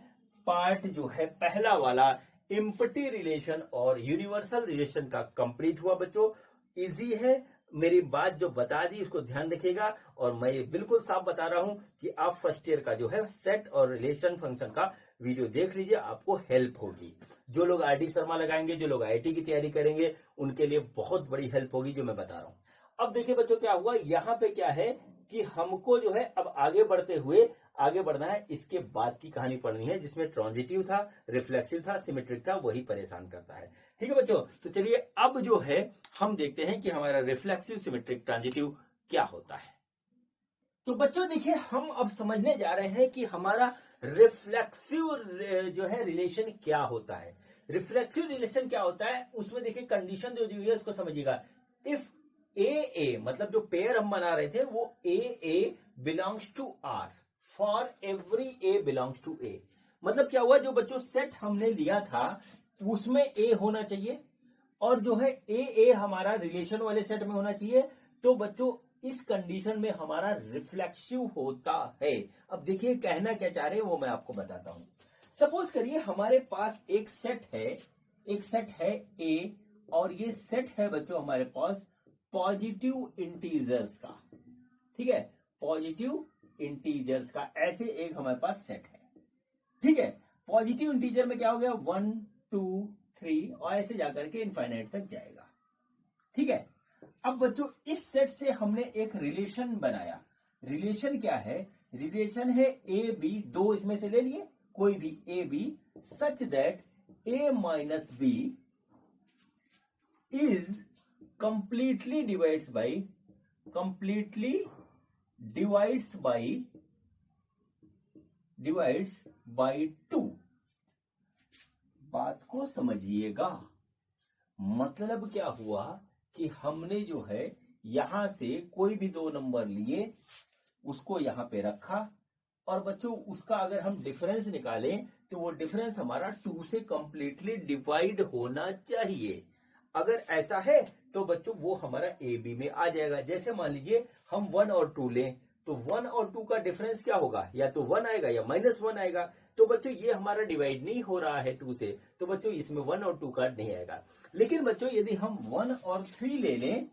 पार्ट जो है पहला वाला एम्प्टी रिलेशन और यूनिवर्सल रिलेशन का कंप्लीट हुआ बच्चों। इजी है, मेरी बात जो बता दी उसको ध्यान रखिएगा, और मैं ये बिल्कुल साफ बता रहा हूं कि आप फर्स्ट ईयर का जो है सेट और रिलेशन फंक्शन का वीडियो देख लीजिए, आपको हेल्प होगी। जो लोग आरडी शर्मा लगाएंगे, जो लोग आईआईटी की तैयारी करेंगे, उनके लिए बहुत बड़ी हेल्प होगी जो मैं बता रहा हूं। अब देखिए बच्चों क्या हुआ, यहां पे क्या है कि हमको जो है अब आगे बढ़ते हुए आगे बढ़ना है। इसके बाद की कहानी पढ़नी है जिसमें ट्रांजिटिव था, रिफ्लेक्सिव था, सिमेट्रिक था, वही परेशान करता है। ठीक है बच्चों, तो चलिए अब जो है हम देखते हैं कि हमारा रिफ्लेक्सिव, सिमेट्रिक, ट्रांजिटिव क्या होता है। तो बच्चों देखिए हम अब समझने जा रहे हैं कि हमारा रिफ्लेक्सिव जो है रिलेशन क्या होता है। रिफ्लेक्सिव रिलेशन क्या होता है, उसमें देखिए कंडीशन जो दी हुई है उसको समझिएगा। इफ ए मतलब जो पेयर हम बना रहे थे वो a belongs to R, for every a belongs to a. मतलब क्या हुआ, जो बच्चों सेट हमने लिया था उसमें ए होना चाहिए, और जो है ए हमारा रिलेशन वाले सेट में होना चाहिए। तो बच्चों इस कंडीशन में हमारा रिफ्लेक्सिव होता है। अब देखिए कहना क्या चाह रहे हैं वो मैं आपको बताता हूं। सपोज करिए हमारे पास एक सेट है ए, और ये सेट है बच्चों हमारे पास पॉजिटिव इंटीजर्स का, ठीक है, पॉजिटिव इंटीजर्स का ऐसे एक हमारे पास सेट है, ठीक है। पॉजिटिव इंटीजर में क्या हो गया 1 2 3 और ऐसे जाकर के इनफाइनाइट तक जाएगा, ठीक है। अब बच्चों इस सेट से हमने एक रिलेशन बनाया। रिलेशन क्या है? रिलेशन है ए बी, दो इसमें से ले लिए कोई भी A B, such that A minus B is completely divides by 2। बात को समझिएगा। मतलब क्या हुआ कि हमने जो है यहां से कोई भी दो नंबर लिए, उसको यहां पे रखा, और बच्चों उसका अगर हम डिफरेंस निकालें तो वो डिफरेंस हमारा 2 से कंप्लीटली डिवाइड होना चाहिए। अगर ऐसा है तो बच्चों वो हमारा ए बी में आ जाएगा। जैसे मान लीजिए हम 1 और 2 लें तो 1 और 2 का डिफरेंस क्या होगा, या तो 1 आएगा या -1 आएगा। तो बच्चों ये हमारा डिवाइड नहीं हो रहा है 2 से, तो बच्चों इसमें 1 और 2 का नहीं आएगा। लेकिन बच्चों यदि हम 1 और 3 ले लें,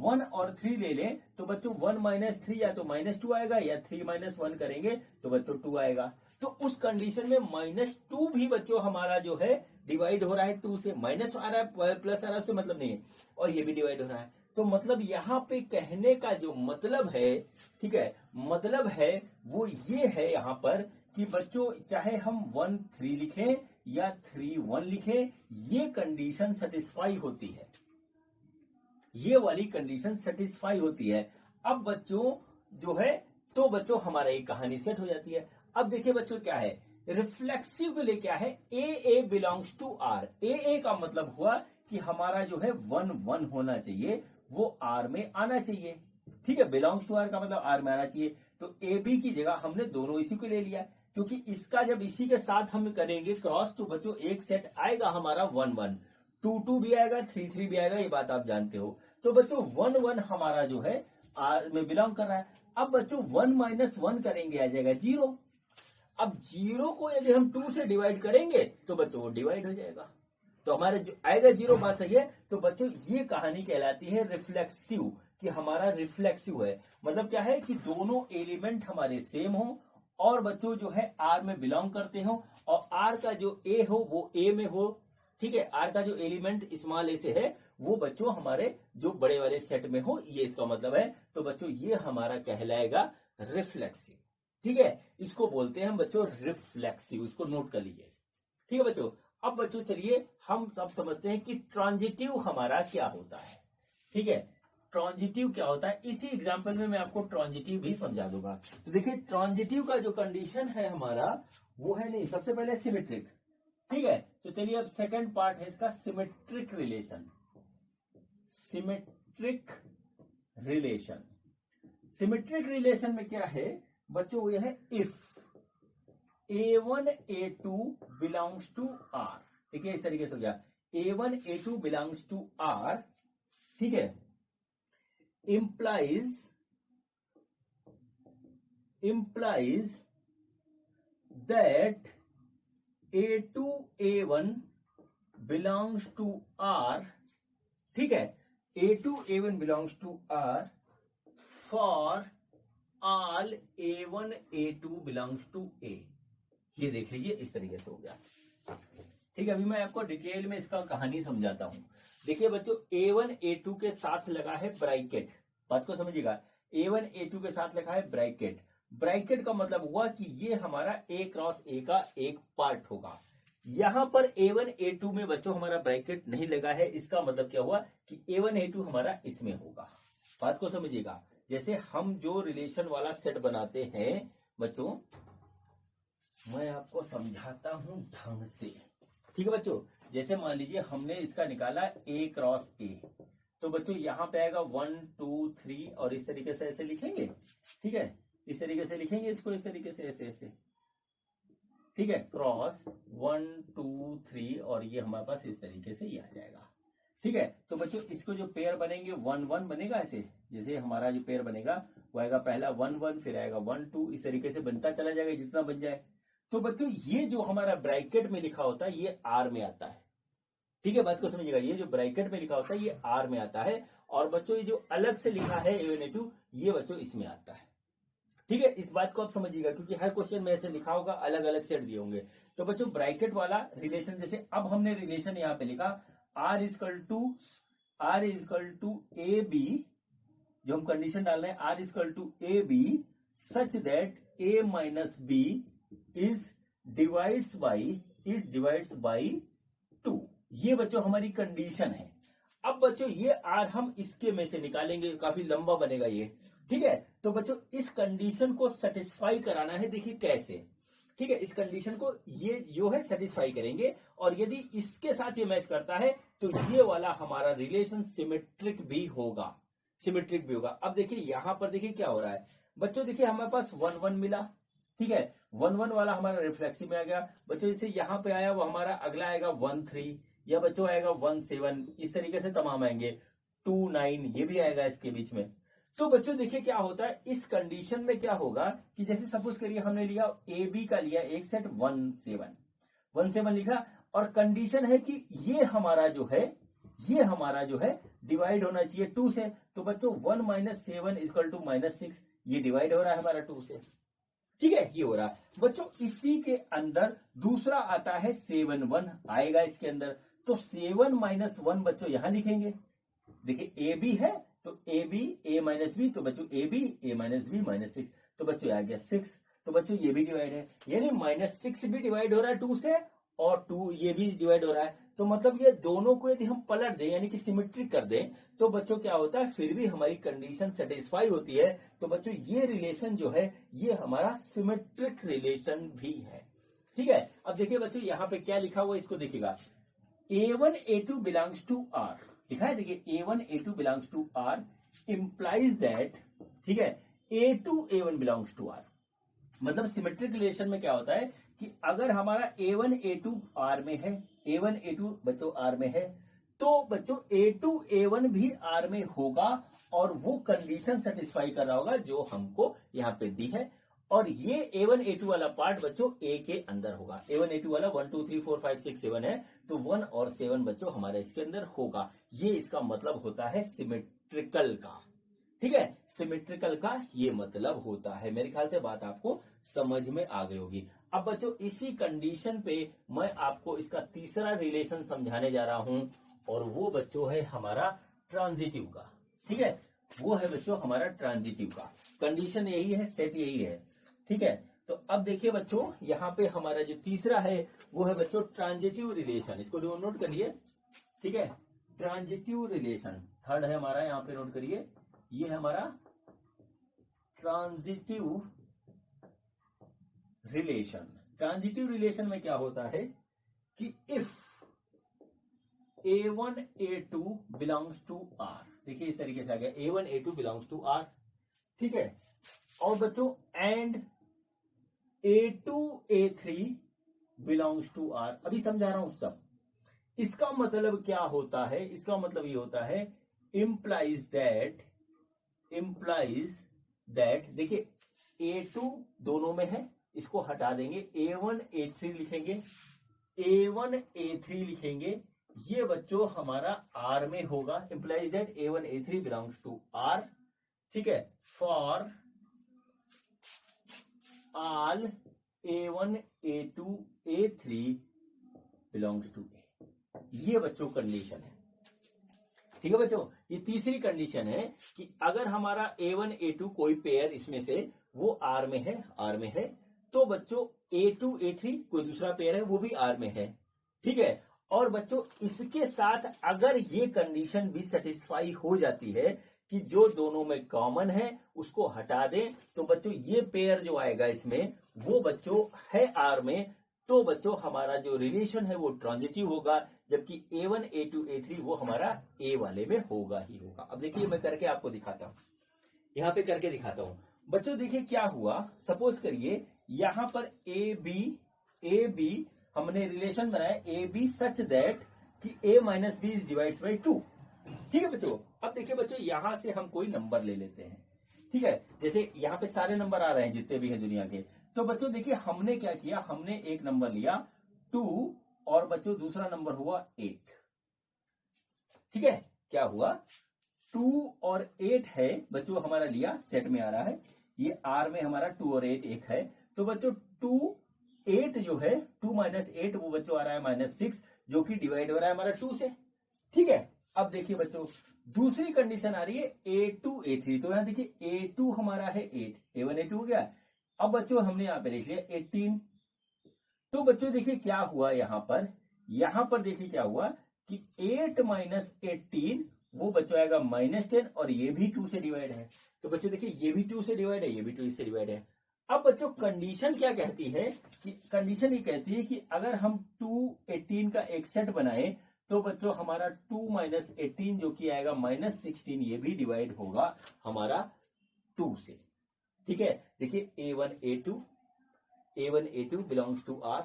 1 और 3 ले लें तो बच्चों 1 - 3 या तो -2 आएगा, या 3 - 1 करेंगे तो बच्चों 2 आएगा। तो उस कंडीशन में -2 भी बच्चों हमारा जो है डिवाइड हो रहा है 2 से। माइनस आ रहा है प्लस आ रहा है उससे मतलब नहीं है, और ये भी डिवाइड हो रहा है। तो मतलब यहां पे कहने का जो मतलब है, ठीक है, मतलब है वो ये है यहां पर कि बच्चों चाहे हम 1 3 लिखें या 3 1 लिखें, ये कंडीशन सेटिस्फाई होती है, ये वाली कंडीशन सेटिस्फाई होती है। अब बच्चों जो है तो बच्चों हमारा एक कहानी सेट हो जाती है। अब देखिए बच्चों क्या है, रिफ्लेक्सिव के लिए क्या है, ए बिलोंग्स टू आर। ए का मतलब हुआ कि हमारा जो है 1 1 होना चाहिए, वो आर में आना चाहिए, ठीक है। बिलोंग्स टू आर का मतलब आर में आना चाहिए। तो ए बी की जगह हमने दोनों इसी को ले लिया, क्योंकि इसका जब इसी के साथ हम करेंगे क्रॉस तो बच्चों एक सेट आएगा हमारा 1 1, 2 2 भी आएगा, 3 3 भी आएगा, ये बात आप जानते हो। तो बच्चों 1 1 हमारा जो है आर में बिलोंग कर रहा है। अब बच्चों 1 - 1 करेंगे आ जाएगा 0। अब 0 को यदि हम 2 से डिवाइड करेंगे तो बच्चों वो डिवाइड हो जाएगा, तो हमारे जो आएगा 0। बात सही है। तो बच्चों ये कहानी कहलाती है रिफ्लेक्सिव, कि हमारा रिफ्लेक्सिव है। मतलब क्या है कि दोनों एलिमेंट हमारे सेम हो, और बच्चों जो है आर में बिलोंग करते हो, और आर का जो ए हो वो ए में हो, ठीक है। आर का जो एलिमेंट स्मॉल ए से है वो बच्चों हमारे जो बड़े वाले सेट में हो, ये इसका मतलब है। तो बच्चों ये हमारा कहलाएगा रिफ्लेक्सिव, ठीक है। इसको बोलते हैं हम बच्चों रिफ्लेक्सिव, इसको नोट कर लीजिए, ठीक है बच्चों। अब बच्चों चलिए हम सब समझते हैं कि ट्रांजिटिव हमारा क्या होता है, ठीक है। ट्रांजिटिव क्या होता है, इसी एग्जांपल में मैं आपको ट्रांजिटिव भी समझा दूंगा। तो देखिए ट्रांजिटिव का जो कंडीशन है हमारा वो है, नहीं सबसे पहले सिमेट्रिक, ठीक है। तो चलिए अब सेकंड पार्ट है इसका symmetric relation. Symmetric relation, symmetric relation में क्या है बच्चों, ये है if A1 A2 belongs to R। देखिए इस तरीके से हो गया, A1 A2 belongs to R, ठीक है। implies that A2 A1 belongs to R, ठीक है। A2 A1 belongs to R for all A1 A2 belongs to A। ये देख लीजिए इस तरीके से हो गया, ठीक है। अभी मैं आपको डिटेल में इसका कहानी समझाता हूं। देखिए बच्चों A1 A2 के साथ लगा है ब्रैकेट, बात को समझिएगा। A1 A2 के साथ लगा है ब्रैकेट। ब्रैकेट का मतलब हुआ कि ये हमारा A क्रॉस A का एक पार्ट होगा। यहां पर A1 A2 में बच्चों हमारा ब्रैकेट नहीं लगा है, इसका मतलब क्या हुआ कि A1 A2 हमारा इसमें होगा। बात को समझिएगा। जैसे हम जो रिलेशन वाला सेट बनाते हैं बच्चों, मैं आपको समझाता हूं ढंग से, ठीक है बच्चों। जैसे मान लीजिए हमने इसका निकाला A क्रॉस A, तो बच्चों यहां पे आएगा 1 2 3 और इस तरीके से ऐसे लिखेंगे, ठीक है। इस तरीके से लिखेंगे इसको, इस तरीके से ऐसे ऐसे, ठीक है। क्रॉस 1 2 3 और ये हमारे पास इस तरीके से ही आ जाएगा, ठीक है। तो बच्चों इसको जो पेयर बनेंगे 1 1 बनेगा, ऐसे जैसे हमारा जो पेयर बनेगा वो आएगा पहला 1 1, फिर आएगा 1 2, इस तरीके से बनता चला जाएगा जितना बन जाए। तो बच्चों ये जो हमारा ब्रैकेट में लिखा होता है ये आर में आता है। ठीक है, बात को समझिएगा, ये जो ब्रैकेट में लिखा होता है ये आर में आता है, और बच्चों ये जो अलग से लिखा है A1 A2 ये बच्चों इसमें आता है। ठीक है, इस बात को आप समझिएगा क्योंकि हर क्वेश्चन में ऐसे लिखा होगा, अलग अलग सेट दिए होंगे। तो बच्चों ब्रैकेट वाला रिलेशन, जैसे अब हमने रिलेशन यहाँ पे लिखा R is equal to A B, जो हम कंडीशन डाल रहे हैं R is equal to A B such that A minus B is divides by 2। ये बच्चों हमारी कंडीशन है। अब बच्चों ये आर हम इसके में से निकालेंगे, काफी लंबा बनेगा ये। ठीक है, तो बच्चों इस कंडीशन को सेटिस्फाई कराना है, देखिए कैसे। ठीक है, इस कंडीशन को ये जो है सेटिस्फाई करेंगे, और यदि इसके साथ ये मैच करता है तो ये वाला हमारा रिलेशन सिमेट्रिक भी होगा, अब देखिए यहां पर देखिए क्या हो रहा है बच्चों, देखिए हमारे पास 1 1 मिला। ठीक है, 1 1 वाला हमारा रिफ्लेक्सिव में आ गया बच्चों, जैसे यहां पे आया वो हमारा अगला आएगा 1 3, या बच्चों आएगा 1 7, इस तरीके से तमाम आएंगे, 2 9 ये भी आएगा इसके बीच में। तो बच्चों देखिए क्या होता है इस कंडीशन में, क्या होगा कि जैसे सपोज करिए हमने लिया ए बी का लिया एक सेट 1 7 लिखा, और कंडीशन है कि ये हमारा जो है डिवाइड होना चाहिए 2 से। तो बच्चों 1 माइनस 7 इक्वल टू -6, ये डिवाइड हो रहा है हमारा 2 से। ठीक है, ये हो रहा है बच्चों। इसी के अंदर दूसरा आता है 7 1 आएगा इसके अंदर, तो 7 माइनस 1 बच्चों यहां लिखेंगे। देखिए ए बी है तो A B A minus B, तो बच्चों A B A minus B -6, तो बच्चों आ गया 6। तो बच्चों ये भी डिवाइड है, यानी -6 भी डिवाइड हो रहा है 2 से, और 2 ये भी डिवाइड हो रहा है। तो मतलब ये दोनों को यदि हम पलट दें यानी कि सिमेट्रिक कर दें, तो बच्चों क्या होता है फिर भी हमारी कंडीशन सेटिस्फाई होती है। तो बच्चों ये रिलेशन जो है ये हमारा सिमेट्रिक रिलेशन भी है। ठीक है, अब देखिए बच्चों यहाँ पे क्या लिखा हुआ इसको देखिएगा, A1 A2 belongs to R लिखा है। देखिए A1 A2 belongs to R implies that, ठीक है, A2 A1 belongs to R। मतलब सिमेट्रिक रिलेशन में क्या होता है कि अगर हमारा A1 A2 R में है, A1 A2 बच्चों R में है, तो बच्चों A2 A1 भी R में होगा, और वो कंडीशन सेटिस्फाई कर रहा होगा जो हमको यहाँ पे दी है। और ये A1 A2 वाला पार्ट बच्चों A के अंदर होगा। A1 A2 वाला 1 2 3 4 5 6 7 है, तो 1 और 7 बच्चों हमारे इसके अंदर होगा। ये इसका मतलब होता है सिमेट्रिकल का। ठीक है, सिमेट्रिकल का ये मतलब होता है। मेरे ख्याल से बात आपको समझ में आ गई होगी। अब बच्चों इसी कंडीशन पे मैं आपको इसका तीसरा रिलेशन समझाने जा रहा हूं, और वो बच्चों है हमारा ट्रांजिटिव का। ठीक है, वो है बच्चों हमारा ट्रांजिटिव का। कंडीशन यही है, सेट यही है। ठीक है, तो अब देखिए बच्चों यहाँ पे हमारा जो तीसरा है वो है बच्चों ट्रांजिटिव रिलेशन। इसको नोट करिए। ठीक है, ट्रांजिटिव रिलेशन थर्ड है हमारा, यहाँ पे नोट करिए, ये है हमारा ट्रांजिटिव रिलेशन। ट्रांजिटिव रिलेशन में क्या होता है कि if A1 A2 belongs to R, देखिए इस तरीके से आ गया, A1 A2 belongs to R। ठीक है, और बच्चों and A2 A3 belongs to R। अभी समझा रहा हूं सब। इसका मतलब क्या होता है, इसका मतलब ये होता है इंप्लाइज दैट देखिए A2 दोनों में है, इसको हटा देंगे, A1 A3 लिखेंगे, A1 A3 लिखेंगे, ये बच्चों हमारा R में होगा। Implies that A1 A3 belongs to R। ठीक है, for all A1 A2 A3 belongs to A। ये बच्चों कंडीशन है। ठीक है बच्चों, ये तीसरी कंडीशन है कि अगर हमारा A1 A2 कोई पेयर इसमें से वो R में है, तो बच्चों A2 A3 कोई दूसरा पेयर है वो भी R में है। ठीक है, और बच्चों इसके साथ अगर ये कंडीशन भी सेटिस्फाई हो जाती है कि जो दोनों में कॉमन है उसको हटा दें, तो बच्चों ये पेयर जो आएगा इसमें वो बच्चों है R में, तो बच्चों हमारा जो रिलेशन है वो ट्रांजिटिव होगा, जबकि A1 A2 A3 वो हमारा A वाले में होगा ही होगा। अब देखिए मैं करके आपको दिखाता हूं, यहां पे करके दिखाता हूं बच्चों। देखिए क्या हुआ, सपोज करिए यहां पर ए बी हमने रिलेशन बनाया ए बी सच दैट कि A minus B is divides by 2। ठीक है बच्चों, अब देखिए बच्चों यहां से हम कोई नंबर ले लेते हैं। ठीक है, जैसे यहां पे सारे नंबर आ रहे हैं जितने भी हैं दुनिया के, तो बच्चों देखिए हमने क्या किया, हमने एक नंबर लिया 2 और बच्चों दूसरा नंबर हुआ 8। ठीक है, क्या हुआ 2 और 8 है बच्चों, हमारा लिया सेट में आ रहा है, ये आर में हमारा 2 और 8 एक है। तो बच्चों 2 8 जो है 2 माइनस 8 वो बच्चों आ रहा है -6, जो कि डिवाइड हो रहा है हमारा 2 से। ठीक है, अब देखिए बच्चों दूसरी कंडीशन आ रही है A2 A3। तो यहां देखिए A2 हमारा है 8, A1 A2 हो गया। अब बच्चों हमने यहां पे लिख लिया 18। तो बच्चों देखिए क्या हुआ यहां पर देखिए क्या हुआ कि 8 माइनस 18 वो बच्चों आएगा -10 और ये भी 2 से डिवाइड है। तो बच्चों देखिए ये भी 2 से डिवाइड है, ये भी 2 से डिवाइड है। अब बच्चों कंडीशन क्या कहती है कि कंडीशन ये कहती है कि अगर हम 2 18 का एक सेट बनाए तो बच्चों हमारा 2 माइनस 18 जो कि आएगा -16 ये भी डिवाइड होगा हमारा 2 से। ठीक है, देखिए A1 A2 belongs to R।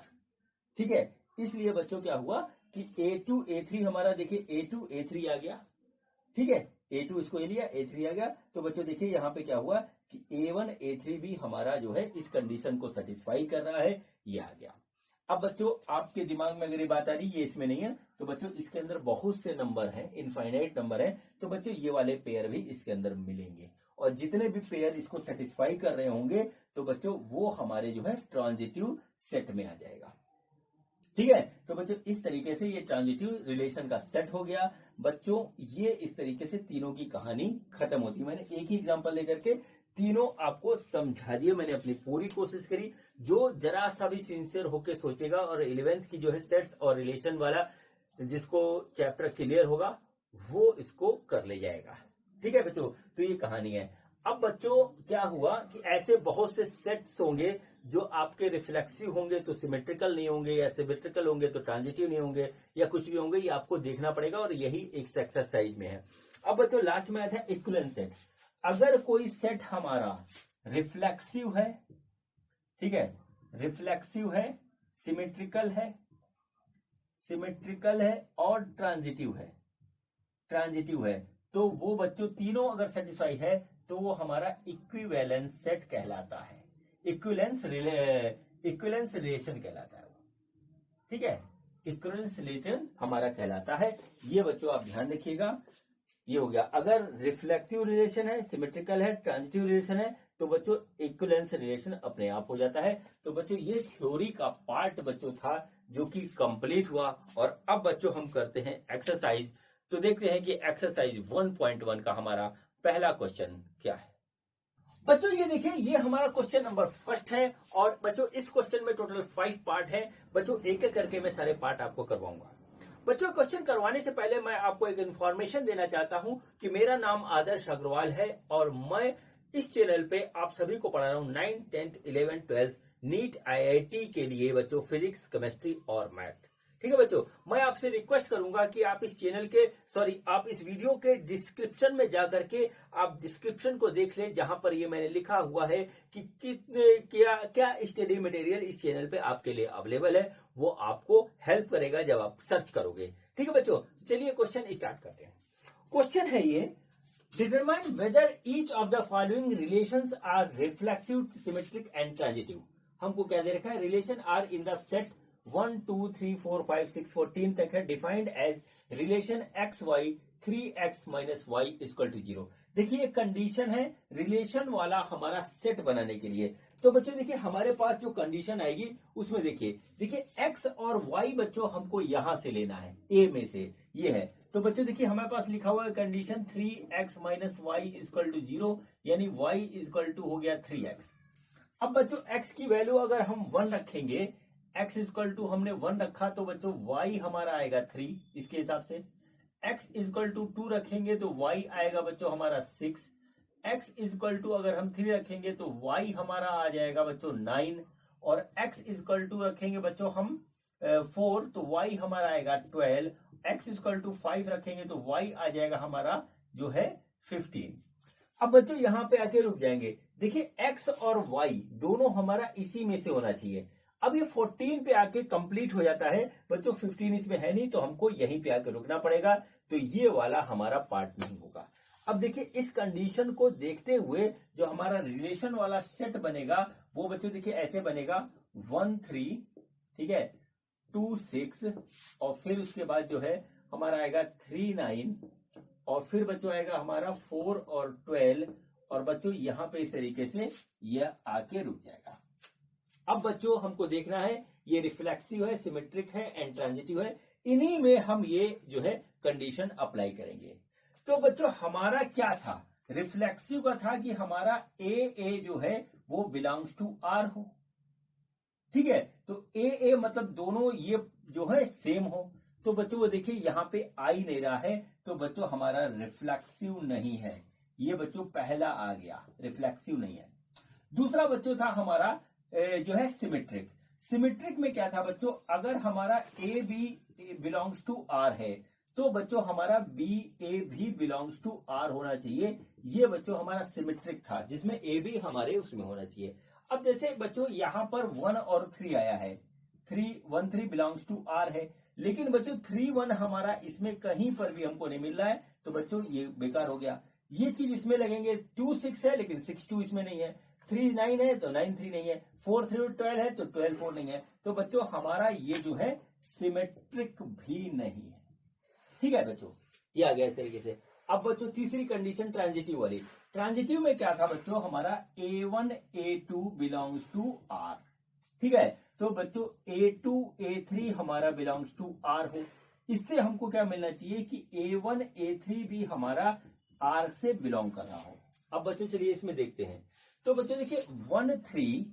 ठीक है, इसलिए बच्चों क्या हुआ कि A2 A3 हमारा देखिए A2 A3 आ गया। ठीक है, A2 इसको ले लिया, A3 आ गया। तो बच्चों देखिए यहां पे क्या हुआ कि A1 A3 भी हमारा जो है इस कंडीशन को सेटिस्फाई कर रहा है, ये आ गया। अब बच्चों आपके दिमाग में अगर ये बात आ रही है ये इसमें नहीं है, तो बच्चों इसके अंदर बहुत से नंबर हैं, इनफाइनाइट नंबर हैं, तो बच्चों ये वाले पेयर भी इसके अंदर मिलेंगे और जितने भी पेयर इसको सेटिस्फाई कर रहे होंगे तो बच्चों वो हमारे जो है ट्रांजिटिव सेट में आ जाएगा। ठीक है, तो बच्चों इस तरीके से ये ट्रांजिटिव रिलेशन का सेट हो गया। बच्चों ये इस तरीके से तीनों की कहानी खत्म होती है। मैंने एक ही एग्जांपल लेकर के तीनों आपको समझा दिए, मैंने अपनी पूरी कोशिश करी। जो जरा सा भी सिंसियर होके सोचेगा और 11th की जो है सेट्स और रिलेशन वाला जिसको चैप्टर क्लियर होगा वो इसको कर ले जाएगा। ठीक है बच्चों, तो ये कहानी है। अब बच्चों क्या हुआ कि ऐसे बहुत से सेट्स होंगे जो आपके रिफ्लेक्सिव होंगे तो सिमेट्रिकल नहीं होंगे, या सिमेट्रिकल होंगे तो ट्रांजिटिव नहीं होंगे, या कुछ भी होंगे, ये आपको देखना पड़ेगा और यही एक एक्सरसाइज में है। अब बच्चों लास्ट में आया था इक्विवेलेंट सेट। अगर कोई सेट हमारा रिफ्लेक्सिव है, ठीक है, रिफ्लेक्सिव है, सिमेट्रिकल है और ट्रांजिटिव है, तो वो बच्चों तीनों अगर सेटिस्फाई है तो वो हमारा इक्विवेलेंस सेट कहलाता है, इक्विवेलेंस रिलेशन कहलाता है वो। ठीक है, इक्विवेलेंस रिलेशन हमारा कहलाता है। ये बच्चों आप ध्यान रखिएगा, ये हो गया। अगर रिफ्लेक्सिव रिलेशन है, सिमेट्रिकल है, ट्रांजिटिव रिलेशन है तो बच्चों इक्विवेलेंस रिलेशन अपने आप हो जाता है। तो बच्चों ये थ्योरी का पार्ट बच्चों था जो कि कंप्लीट हुआ। और अब बच्चों हम करते हैं एक्सरसाइज। तो देखते हैं कि एक्सरसाइज 1.1 का हमारा पहला क्वेश्चन क्या है। बच्चों ये देखिए, ये हमारा क्वेश्चन नंबर फर्स्ट है और बच्चों इस क्वेश्चन में टोटल 5 पार्ट है। बच्चों एक एक करके मैं सारे पार्ट आपको करवाऊंगा। बच्चों क्वेश्चन करवाने से पहले मैं आपको एक इन्फॉर्मेशन देना चाहता हूं कि मेरा नाम आदर्श अग्रवाल है और मैं इस चैनल पे आप सभी को पढ़ा रहा हूं 9th 10th 11th 12th NEET IIT के लिए बच्चों फिजिक्स, केमिस्ट्री और मैथ। ठीक है बच्चों, मैं आपसे रिक्वेस्ट करूंगा कि आप इस चैनल के आप इस वीडियो के डिस्क्रिप्शन में जाकर के आप डिस्क्रिप्शन को देख लें, जहां पर ये मैंने लिखा हुआ है कि कितने क्या स्टडी मटेरियल इस चैनल पे आपके लिए अवेलेबल है, वो आपको हेल्प करेगा जब आप सर्च करोगे। ठीक है बच्चों, चलिए क्वेश्चन स्टार्ट करते हैं। क्वेश्चन है ये, determine whether each of the following relations are reflexive, symmetric and transitive. हमको क्या दे रखा है, relation R in the set 1 2 3 4 5 6 14 तक है, defined as relation x y 3x minus y equal to 0। देखिए कंडीशन है रिलेशन वाला हमारा सेट बनाने के लिए। तो बच्चों देखिए हमारे पास जो कंडीशन आएगी उसमें देखिए x और y बच्चों हमको यहां से लेना है, a में से ये है। तो बच्चों देखिए हमारे पास लिखा हुआ है condition 3x minus y equal to 0, यानी y इक्वल टू हो गया 3x। अब बच्चों x की वैल्यू अगर हम 1 रखेंगे, x इक्वल टू हमने 1 रखा तो बच्चों y हमारा आएगा 3 इसके हिसाब से। x इक्वल टू 2 रखेंगे तो y आएगा बच्चों हमारा 6। x इक्वल टू अगर हम 3 रखेंगे तो y हमारा आ जाएगा बच्चों 9, और x इक्वल टू रखेंगे बच्चों हम 4 तो y हमारा आएगा 12। x इक्वल टू 5 रखेंगे तो y आ जाएगा हमारा जो है 15। अब बच्चों यहां पे आके रुक जाएंगे। देखिए x और y दोनों हमारा इसी में से होना चाहिए। अब ये 14 पे आके कंप्लीट हो जाता है बच्चों, 15 इसमें है नहीं तो हमको यहीं पे आके रुकना पड़ेगा, तो ये वाला हमारा पार्ट नहीं होगा। अब देखिए इस कंडीशन को देखते हुए जो हमारा रिलेशन वाला सेट बनेगा वो बच्चों देखिए ऐसे बनेगा 1 3, ठीक है, 2 6, और फिर उसके बाद जो है हमारा आएगा 3 9, और फिर बच्चों आएगा हमारा 4 और 12, और बच्चों यहां पे इस तरीके से यह आके रुक जाएगा। अब बच्चों हमको देखना है ये रिफ्लेक्सिव है, सिमेट्रिक है एंड ट्रांजिटिव है, इन्हीं में हम ये जो है कंडीशन अप्लाई करेंगे। तो बच्चों हमारा क्या था, रिफ्लेक्सिव का था कि हमारा ए जो है वो बिलोंग्स टू आर हो, ठीक है, तो ए मतलब दोनों ये जो है सेम हो। तो बच्चों वो देखिए यहां पे आई नहीं रहा है, तो बच्चों हमारा रिफ्लेक्सिव नहीं है, ये बच्चों पहला आ गया, रिफ्लेक्सिव नहीं है। दूसरा बच्चों था हमारा जो है सिमेट्रिक। सिमेट्रिक में क्या था बच्चों, अगर हमारा A B belongs to R है तो बच्चों हमारा बी ए भी बिलोंग्स टू आर होना चाहिए, ये बच्चों हमारा सिमेट्रिक था जिसमें ए भी हमारे उसमें होना चाहिए। अब जैसे बच्चों यहां पर 1 और 3 आया है, 1 3 बिलोंग्स टू आर है, लेकिन बच्चों 3 1 हमारा इसमें कहीं पर भी हमको नहीं मिल रहा है, तो बच्चों ये बेकार हो गया। ये चीज इसमें लगेंगे, 2 6 है लेकिन 6 2 इसमें नहीं है, 3 9 है तो 9 3 नहीं है, 4 3 12 है तो 12 4 नहीं है, तो बच्चों हमारा ये जो है सिमेट्रिक भी नहीं है, ठीक है बच्चों, ये आ गया इस तरीके से। अब बच्चों तीसरी कंडीशन ट्रांजिटिव वाली, ट्रांजिटिव में क्या था बच्चों, हमारा A1 A2 belongs to are, ठीक है, तो बच्चों A2 A3 हमारा बिलोंग्स टू आर हो, इससे हमको क्या मिलना चाहिए कि A1 A3 भी हमारा आर से बिलोंग कर रहा हो। अब बच्चों चलिए इसमें देखते हैं, तो बच्चों देखिए 1 3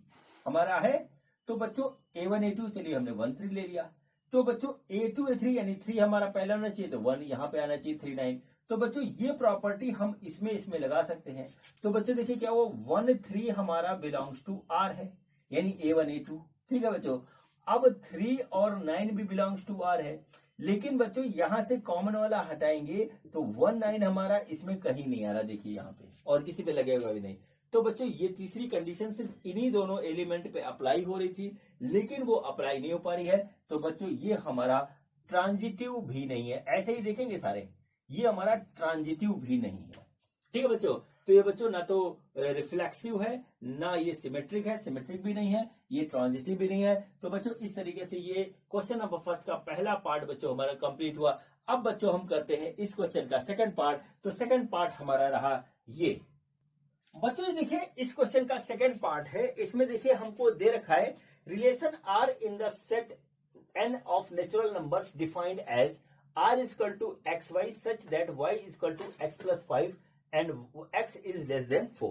हमारा है, तो बच्चों A1 A2 चलिए हमने 1 3 ले लिया, तो बच्चों A2 A3 यानी 3 हमारा पहला होना चाहिए, तो 1 यहां पे आना चाहिए 3 9, तो बच्चों ये प्रॉपर्टी हम इसमें लगा सकते हैं। तो बच्चों देखिए क्या वो 1 3 हमारा बिलोंग्स टू आर है, यानी A1 A2, ठीक है बच्चों। अब 3 और 9 भी बिलोंग्स टू आर है, लेकिन बच्चों यहां से कॉमन वाला हटाएंगे तो 1 9 हमारा इसमें कहीं नहीं आ रहा, देखिए यहां पे और किसी पे लगेगा भी नहीं। तो बच्चों ये तीसरी कंडीशन सिर्फ इन्हीं दोनों एलिमेंट पे अप्लाई हो रही थी, लेकिन वो अप्लाई नहीं हो पा रही है, तो बच्चों ये हमारा ट्रांजिटिव भी नहीं है। ऐसे ही देखेंगे सारे, ये हमारा ट्रांजिटिव भी नहीं है, ठीक है बच्चों। तो ये बच्चों ना तो रिफ्लेक्सिव है, ना ये सिमेट्रिक है, सिमेट्रिक भी नहीं है, ये ट्रांजिटिव भी नहीं है। तो बच्चों इस तरीके से ये क्वेश्चन नंबर फर्स्ट का पहला पार्ट बच्चों हमारा कंप्लीट हुआ। अब बच्चों हम करते हैं इस क्वेश्चन का सेकंड पार्ट। तो सेकंड पार्ट हमारा रहा ये बच्चों, देखिए इस क्वेश्चन का सेकंड पार्ट है, इसमें देखिए हमको दे रखा है relation R in the set n of natural numbers defined as r is equal to xy such that y is equal to x plus 5 and x is less than 4।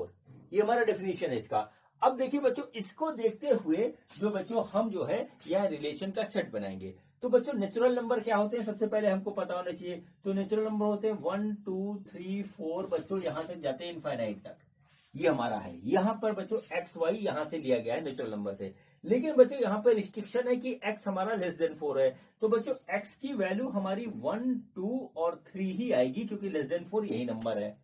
ये हमारा डेफिनेशन है इसका। अब देखिए बच्चों इसको देखते हुए जो बच्चों हम जो है यहाँ रिलेशन का सेट बनाएंगे। तो बच्चों नेचुरल नंबर क्या होते हैं सबसे पहले हमको पता होना चाहिए। तो नेचुरल नंबर होते हैं 1 2 3 4 बच्चों यहां तक जाते हैं इनफाइनाइट तक, ये हमारा है। यहां पर बच्चों एक्स वाई यहां से लिया गया है नेचुरल नंबर से, लेकिन बच्चों यहां पर रिस्ट्रिक्शन है कि एक्स हमारा लेस देन 4 है। तो बच्चों एक्स की वैल्यू हमारी 1 2 और 3 ही आएगी, क्योंकि लेस देन 4 यही नंबर है,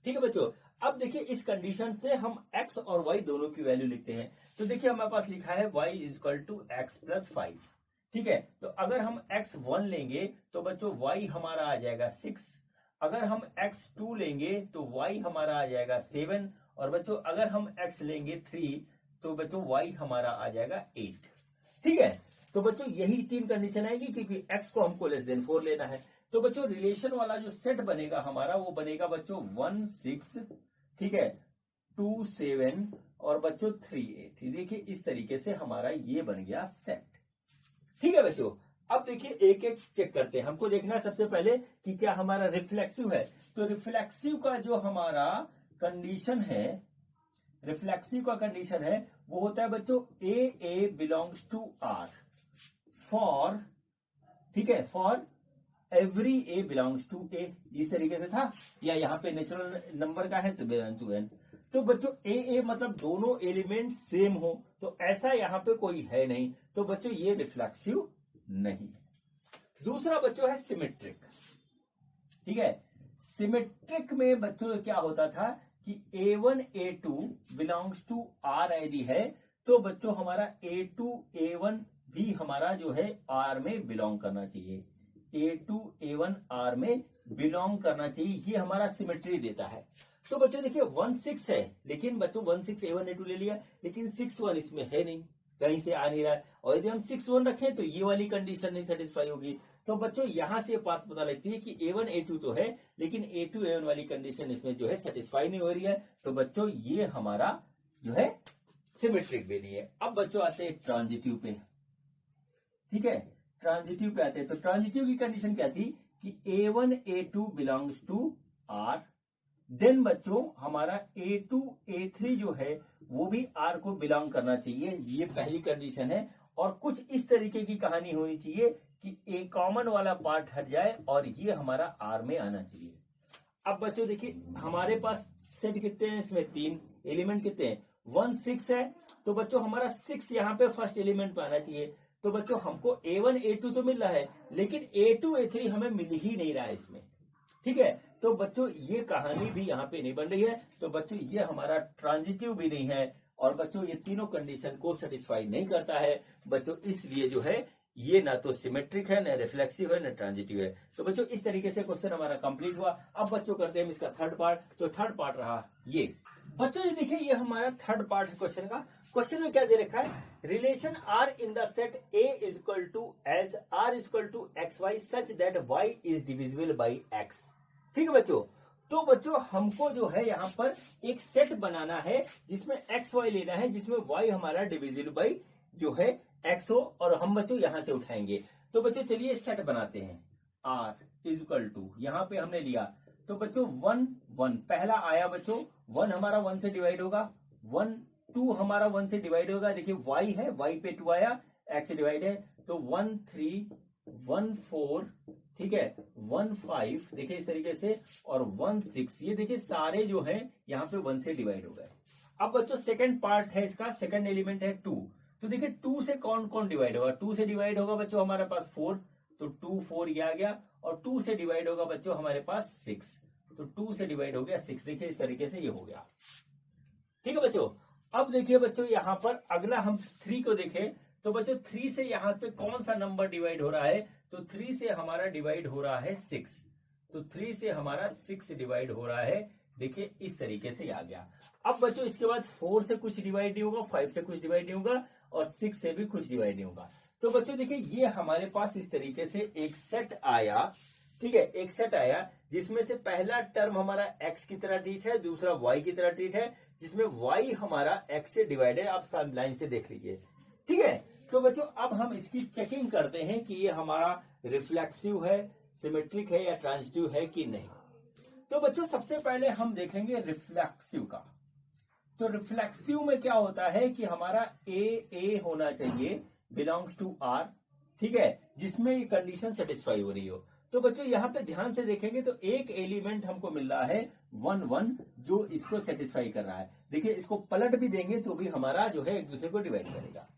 ठीक है बच्चों। अब देखिए इस कंडीशन से हम x और y दोनों की वैल्यू लिखते हैं। तो देखिए हमारे पास लिखा है y is equal to x plus 5, ठीक है। तो अगर हम x1 लेंगे तो बच्चों y हमारा आ जाएगा 6, अगर हम x2 लेंगे तो y हमारा आ जाएगा 7, और बच्चों अगर हम x लेंगे 3 तो बच्चों y हमारा आ जाएगा 8, ठीक है। तो बच्चों यही तीन कंडीशन आएगी, क्योंकि x को हमको लेस देन 4 लेना है। तो बच्चों रिलेशन वाला जो सेट बनेगा हमारा वो बनेगा बच्चों 1 6, ठीक है, 2 7 और बच्चों 3 8। देखिए इस तरीके से हमारा ये बन गया सेट, ठीक है बच्चों। अब देखिए एक एक चेक करते हैं। हमको देखना है सबसे पहले कि क्या हमारा रिफ्लेक्सिव है। तो रिफ्लेक्सिव का जो हमारा कंडीशन है, रिफ्लेक्सिव का कंडीशन है वो होता है बच्चों a belongs to R for, ठीक है, for every a belongs to a. इस तरीके से था, या यहाँ पे नेचुरल नंबर का है तो बिलोंग टू एन। तो बच्चों ए मतलब दोनों एलिमेंट सेम हो, तो ऐसा यहाँ पे कोई है नहीं, तो बच्चों ये रिफ्लेक्सिव नहीं है। दूसरा बच्चों है सिमेट्रिक, ठीक है। सिमेट्रिक में बच्चों क्या होता था कि A1 A2 belongs to are यदि है तो बच्चों हमारा A2 A1 भी हमारा जो है आर में बिलोंग करना चाहिए। A2 A1 R में बिलोंग करना चाहिए, ये हमारा सिमेट्री देता है। तो बच्चों देखिए 1 6 है, लेकिन बच्चों 1 6 A1 A2 ले लिया, लेकिन 6 1 इसमें है नहीं, कहीं से आ नहीं रहा है, और यदि हम 6 1 रखें तो ये वाली कंडीशन नहीं सेटिस्फाई होगी। तो बच्चों यहां से बात पता लगती है कि A1 A2 तो है, लेकिन A2 A1 वाली कंडीशन इसमें जो है सेटिस्फाई नहीं हो रही है। तो बच्चों ये हमारा जो है सिमेट्रिक भी नहीं है। अब बच्चों आते हैं ट्रांजिटिव पे, ठीक है, ट्रांजिटिव पे आते हैं। तो ट्रांजिटिव की कंडीशन क्या थी कि A1 A2 belongs to R, then बच्चों हमारा A2 A3 जो है वो भी R को बिलोंग करना चाहिए, ये पहली कंडीशन है। और कुछ इस तरीके की कहानी होनी चाहिए कि ए कॉमन वाला पार्ट हट जाए और ये हमारा R में आना चाहिए। अब बच्चों देखिए हमारे पास सेट कितने हैं, इसमें 3 एलिमेंट कितने हैं, 1 6 है। तो बच्चों हमारा 6 यहाँ पे फर्स्ट एलिमेंट पे आना चाहिए। तो बच्चों हमको A1 A2 तो मिल रहा है, लेकिन A2 A3 हमें मिल ही नहीं रहा है इसमें, ठीक है। तो बच्चों ये कहानी भी यहाँ पे नहीं बन रही है। तो बच्चों ये हमारा ट्रांजिटिव भी नहीं है, और बच्चों ये तीनों कंडीशन को सेटिस्फाई नहीं करता है बच्चों, इसलिए जो है ये ना तो सिमेट्रिक है, ना रिफ्लेक्सिव है, ना ट्रांजिटिव है। तो बच्चों इस तरीके से क्वेश्चन हमारा कंप्लीट हुआ। अब बच्चों करते हैं हम इसका थर्ड पार्ट। तो थर्ड पार्ट रहा ये बच्चों, ये देखिए ये हमारा थर्ड पार्ट है क्वेश्चन का। क्वेश्चन में क्या दे रखा है, relation R in the set A is equal to as R is equal to x y such that y is divisible by x, ठीक है बच्चों। तो बच्चों हमको जो है यहाँ पर एक सेट बनाना है जिसमें एक्स वाई लेना है, जिसमें वाई हमारा डिविजिबल बाई जो है एक्स हो, और हम बच्चों यहां से उठाएंगे। तो बच्चों चलिए सेट बनाते हैं, आर इज इक्वल टू, यहां पे हमने लिया तो बच्चों 1 1 पहला आया बच्चों, 1 हमारा 1 से डिवाइड होगा, 1 2 हमारा 1 से डिवाइड होगा। देखिए y है, y पे 2 आया, x से डिवाइड है, तो 1 3 1 4, ठीक है, 1 5, देखिए इस तरीके से, और 1 6, ये देखिए सारे जो है यहाँ पे 1 से डिवाइड हो गए। अब बच्चों सेकंड पार्ट है इसका, सेकंड एलिमेंट है 2। तो देखिए 2 से कौन कौन डिवाइड होगा, 2 से डिवाइड होगा बच्चों हमारे पास 4, तो 2 4 ये आ गया, और 2 से डिवाइड होगा बच्चों हमारे पास 6, तो 2 से डिवाइड हो गया 6, देखिए इस तरीके से ये हो गया, ठीक है बच्चों। अब देखिए बच्चों यहाँ पर अगला हम 3 को देखें, तो बच्चों 3 से यहाँ पे कौन सा नंबर डिवाइड हो रहा है, तो 3 से हमारा डिवाइड हो रहा है 6, तो 3 से हमारा 6 डिवाइड हो रहा है, देखिए इस तरीके से आ गया। अब बच्चों इसके बाद 4 से कुछ डिवाइड नहीं होगा, 5 से कुछ डिवाइड नहीं होगा, और 6 से भी कुछ डिवाइड नहीं होगा। तो बच्चों देखिए ये हमारे पास इस तरीके से एक सेट आया, ठीक है, एक सेट आया जिसमें से पहला टर्म हमारा x की तरह ट्रीट है, दूसरा y की तरह ट्रीट है, जिसमें y हमारा x से डिवाइड है, आप साइड लाइन से देख लीजिए, ठीक है। तो बच्चों अब हम इसकी चेकिंग करते हैं कि ये हमारा रिफ्लेक्सिव है, सिमेट्रिक है, या ट्रांजिटिव है कि नहीं। तो बच्चों सबसे पहले हम देखेंगे रिफ्लेक्सिव का। तो रिफ्लेक्सिव में क्या होता है कि हमारा ए होना चाहिए, बिलोंग्स टू आर, ठीक है, जिसमें ये कंडीशन सेटिस्फाई हो रही हो। तो बच्चों यहाँ पे ध्यान से देखेंगे तो एक एलिमेंट हमको मिल रहा है 1 1, जो इसको सेटिस्फाई कर रहा है। देखिए इसको पलट भी देंगे तो भी हमारा जो है एक दूसरे को डिवाइड करेगा,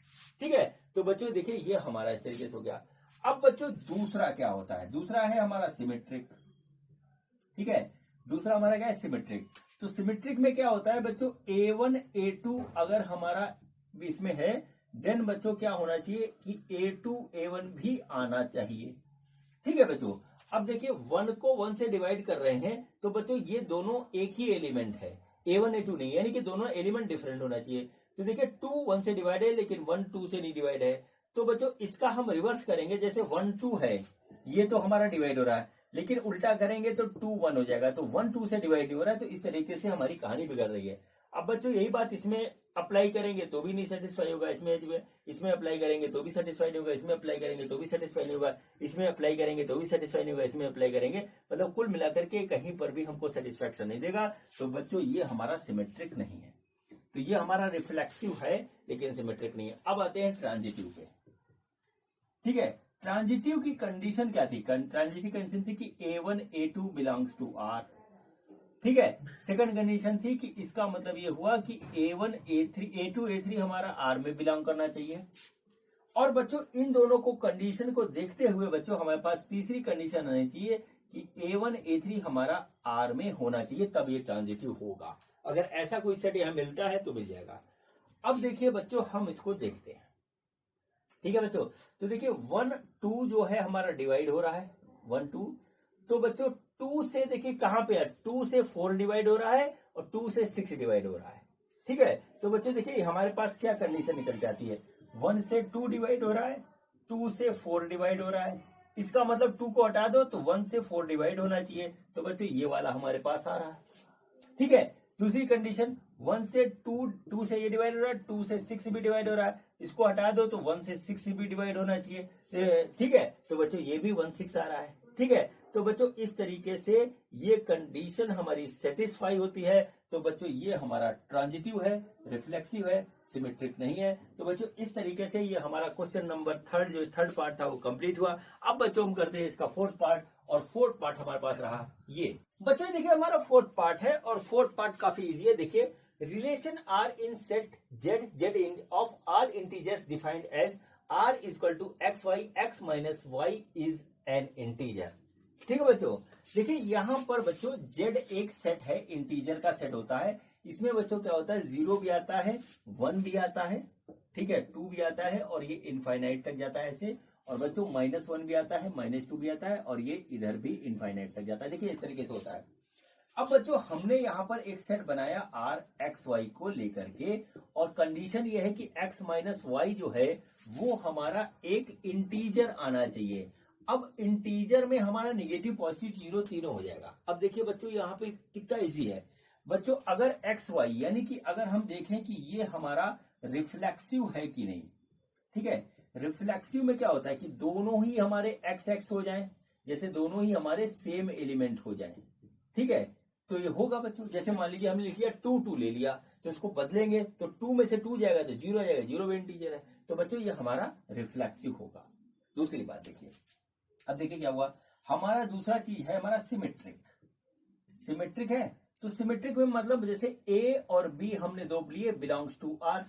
ठीक है। तो बच्चों देखिए ये हमारा इस तरीके से हो गया। अब बच्चों दूसरा क्या होता है, दूसरा है हमारा सिमेट्रिक, ठीक है, दूसरा हमारा क्या है, सिमेट्रिक। तो सिमेट्रिक में क्या होता है बच्चों, A1 A2 अगर हमारा इसमें है, देन बच्चों क्या होना चाहिए कि A2 A1 भी आना चाहिए, ठीक है बच्चों। अब देखिए 1 को 1 से डिवाइड कर रहे हैं, तो बच्चों ये दोनों एक ही एलिमेंट है, A1 A2 नहीं, यानी कि दोनों एलिमेंट डिफरेंट होना चाहिए। तो देखिए 2 1 से डिवाइड है, लेकिन 1 2 से नहीं डिवाइड है। तो बच्चों इसका हम रिवर्स करेंगे, जैसे 1 2 है, ये तो हमारा डिवाइड हो रहा है, लेकिन उल्टा करेंगे तो 2 1 हो जाएगा, तो 1 2 से डिवाइड नहीं हो रहा है, तो इस तरीके से हमारी कहानी बिगड़ रही है। अब बच्चों यही बात इसमें अप्लाई करेंगे तो भी नहीं सेटिस्फाई होगा, इसमें अप्लाई करेंगे तो भी सेटिस्फाई नहीं होगा, इसमें अप्लाई करेंगे तो भी सेटिस्फाई नहीं होगा, इसमें अप्लाई करेंगे तो भी सेटिस्फाई नहीं होगा, इसमें अप्लाई करेंगे, मतलब कुल मिलाकर के कहीं पर भी हमको सेटिस्फैक्शन नहीं देगा। तो बच्चों ये हमारा सिमेट्रिक नहीं है, तो ये हमारा रिफ्लेक्सिव है लेकिन सिमेट्रिक नहीं है। अब आते हैं ट्रांजिटिव पे, ठीक है। ट्रांजिटिव की कंडीशन क्या थी, ट्रांजिटिव कंडीशन थी कि A1 A2 belongs to R, ठीक है। सेकंड कंडीशन थी कि इसका मतलब ये हुआ कि A1 A3 A2 A3 हमारा R में बिलोंग करना चाहिए। और बच्चों इन दोनों को कंडीशन को देखते हुए बच्चों हमारे पास तीसरी कंडीशन आनी चाहिए कि A1 A3 हमारा R में होना चाहिए, तब ये ट्रांजिटिव होगा। अगर ऐसा कोई सेट यहां मिलता है तो मिल जाएगा। अब देखिए बच्चों हम इसको देखते हैं, ठीक है बच्चों। तो देखिए 1 2 जो है हमारा डिवाइड हो रहा है, 1 2। तो बच्चों 2 से देखिए कहां पे है, 2 से 4 डिवाइड हो रहा है और 2 से 6 डिवाइड हो रहा है। ठीक है, तो बच्चों देखिए हमारे पास क्या कंडीशन निकल जाती है, 1 से 2 डिवाइड हो रहा है, 2 से 4 डिवाइड हो रहा है। इसका मतलब 2 को हटा दो तो 1 से 4 डिवाइड होना चाहिए। तो बच्चों ये वाला हमारे पास आ रहा है। ठीक है, दूसरी कंडीशन 1 से 2 से ये डिवाइड हो रहा है, 2 से 6 भी डिवाइड हो रहा है, इसको हटा दो तो 1 से 6 भी डिवाइड होना चाहिए। ठीक है, तो बच्चों ये भी 1 6 आ रहा है। ठीक है, तो बच्चों इस तरीके से ये कंडीशन हमारी सेटिस्फाई होती है। तो बच्चों ये हमारा ट्रांजिटिव है, रिफ्लेक्सिव है, सिमेट्रिक नहीं है। तो बच्चों इस तरीके से ये हमारा क्वेश्चन नंबर थर्ड पार्ट था वो कंप्लीट हुआ। अब बच्चों हम करते हैं इसका फोर्थ पार्ट, और फोर्थ पार्ट हमारे पास रहा ये। बच्चों देखिए हमारा फोर्थ पार्ट है और फोर्थ पार्ट काफी इजी है। देखिए relation R in set Z in of all integers defined as R is equal to x y, x minus y is an integer. ठीक है बच्चों, देखिए यहां पर बच्चों जेड एक सेट है, इंटीजर का सेट होता है। इसमें बच्चों क्या होता है, 0 भी आता है, 1 भी आता है, ठीक है, 2 भी आता है और ये इनफाइनाइट तक जाता है ऐसे। और बच्चों -1 भी आता है, -2 भी आता है और ये इधर भी इनफाइनाइट तक जाता है। देखिए इस तरीके से होता है। अब बच्चों हमने यहाँ पर एक सेट बनाया आर एक्स वाई को लेकर के, और कंडीशन ये है कि एक्स माइनस वाई जो है वो हमारा एक इंटीजर आना चाहिए। अब इंटीजर में हमारा निगेटिव पॉजिटिव जीरो तीनों हो जाएगा। अब देखिए बच्चों यहाँ पे कितना इजी है बच्चों, अगर एक्स वाई यानी कि अगर हम देखें कि ये हमारा रिफ्लेक्सिव है कि नहीं। ठीक है, रिफ्लेक्सिव में क्या होता है कि दोनों ही हमारे एक्स एक्स हो जाएं, जैसे दोनों ही हमारे सेम एलिमेंट हो जाएं। ठीक है, तो ये होगा बच्चों, जैसे मान लीजिए हमने लिख लिया 2 2 ले लिया, तो इसको बदलेंगे तो 2 में से 2 जाएगा तो 0 आ जाएगा, 0 भी इंटीजर है। तो बच्चों ये हमारा रिफ्लेक्सिव होगा। दूसरी बात देखिए, अब देखिए क्या हुआ, हमारा दूसरा चीज है हमारा सिमेट्रिक। सिमेट्रिक है तो सिमेट्रिक में मतलब जैसे ए और बी हमने दो लिए, बिलोंग्स टू आर।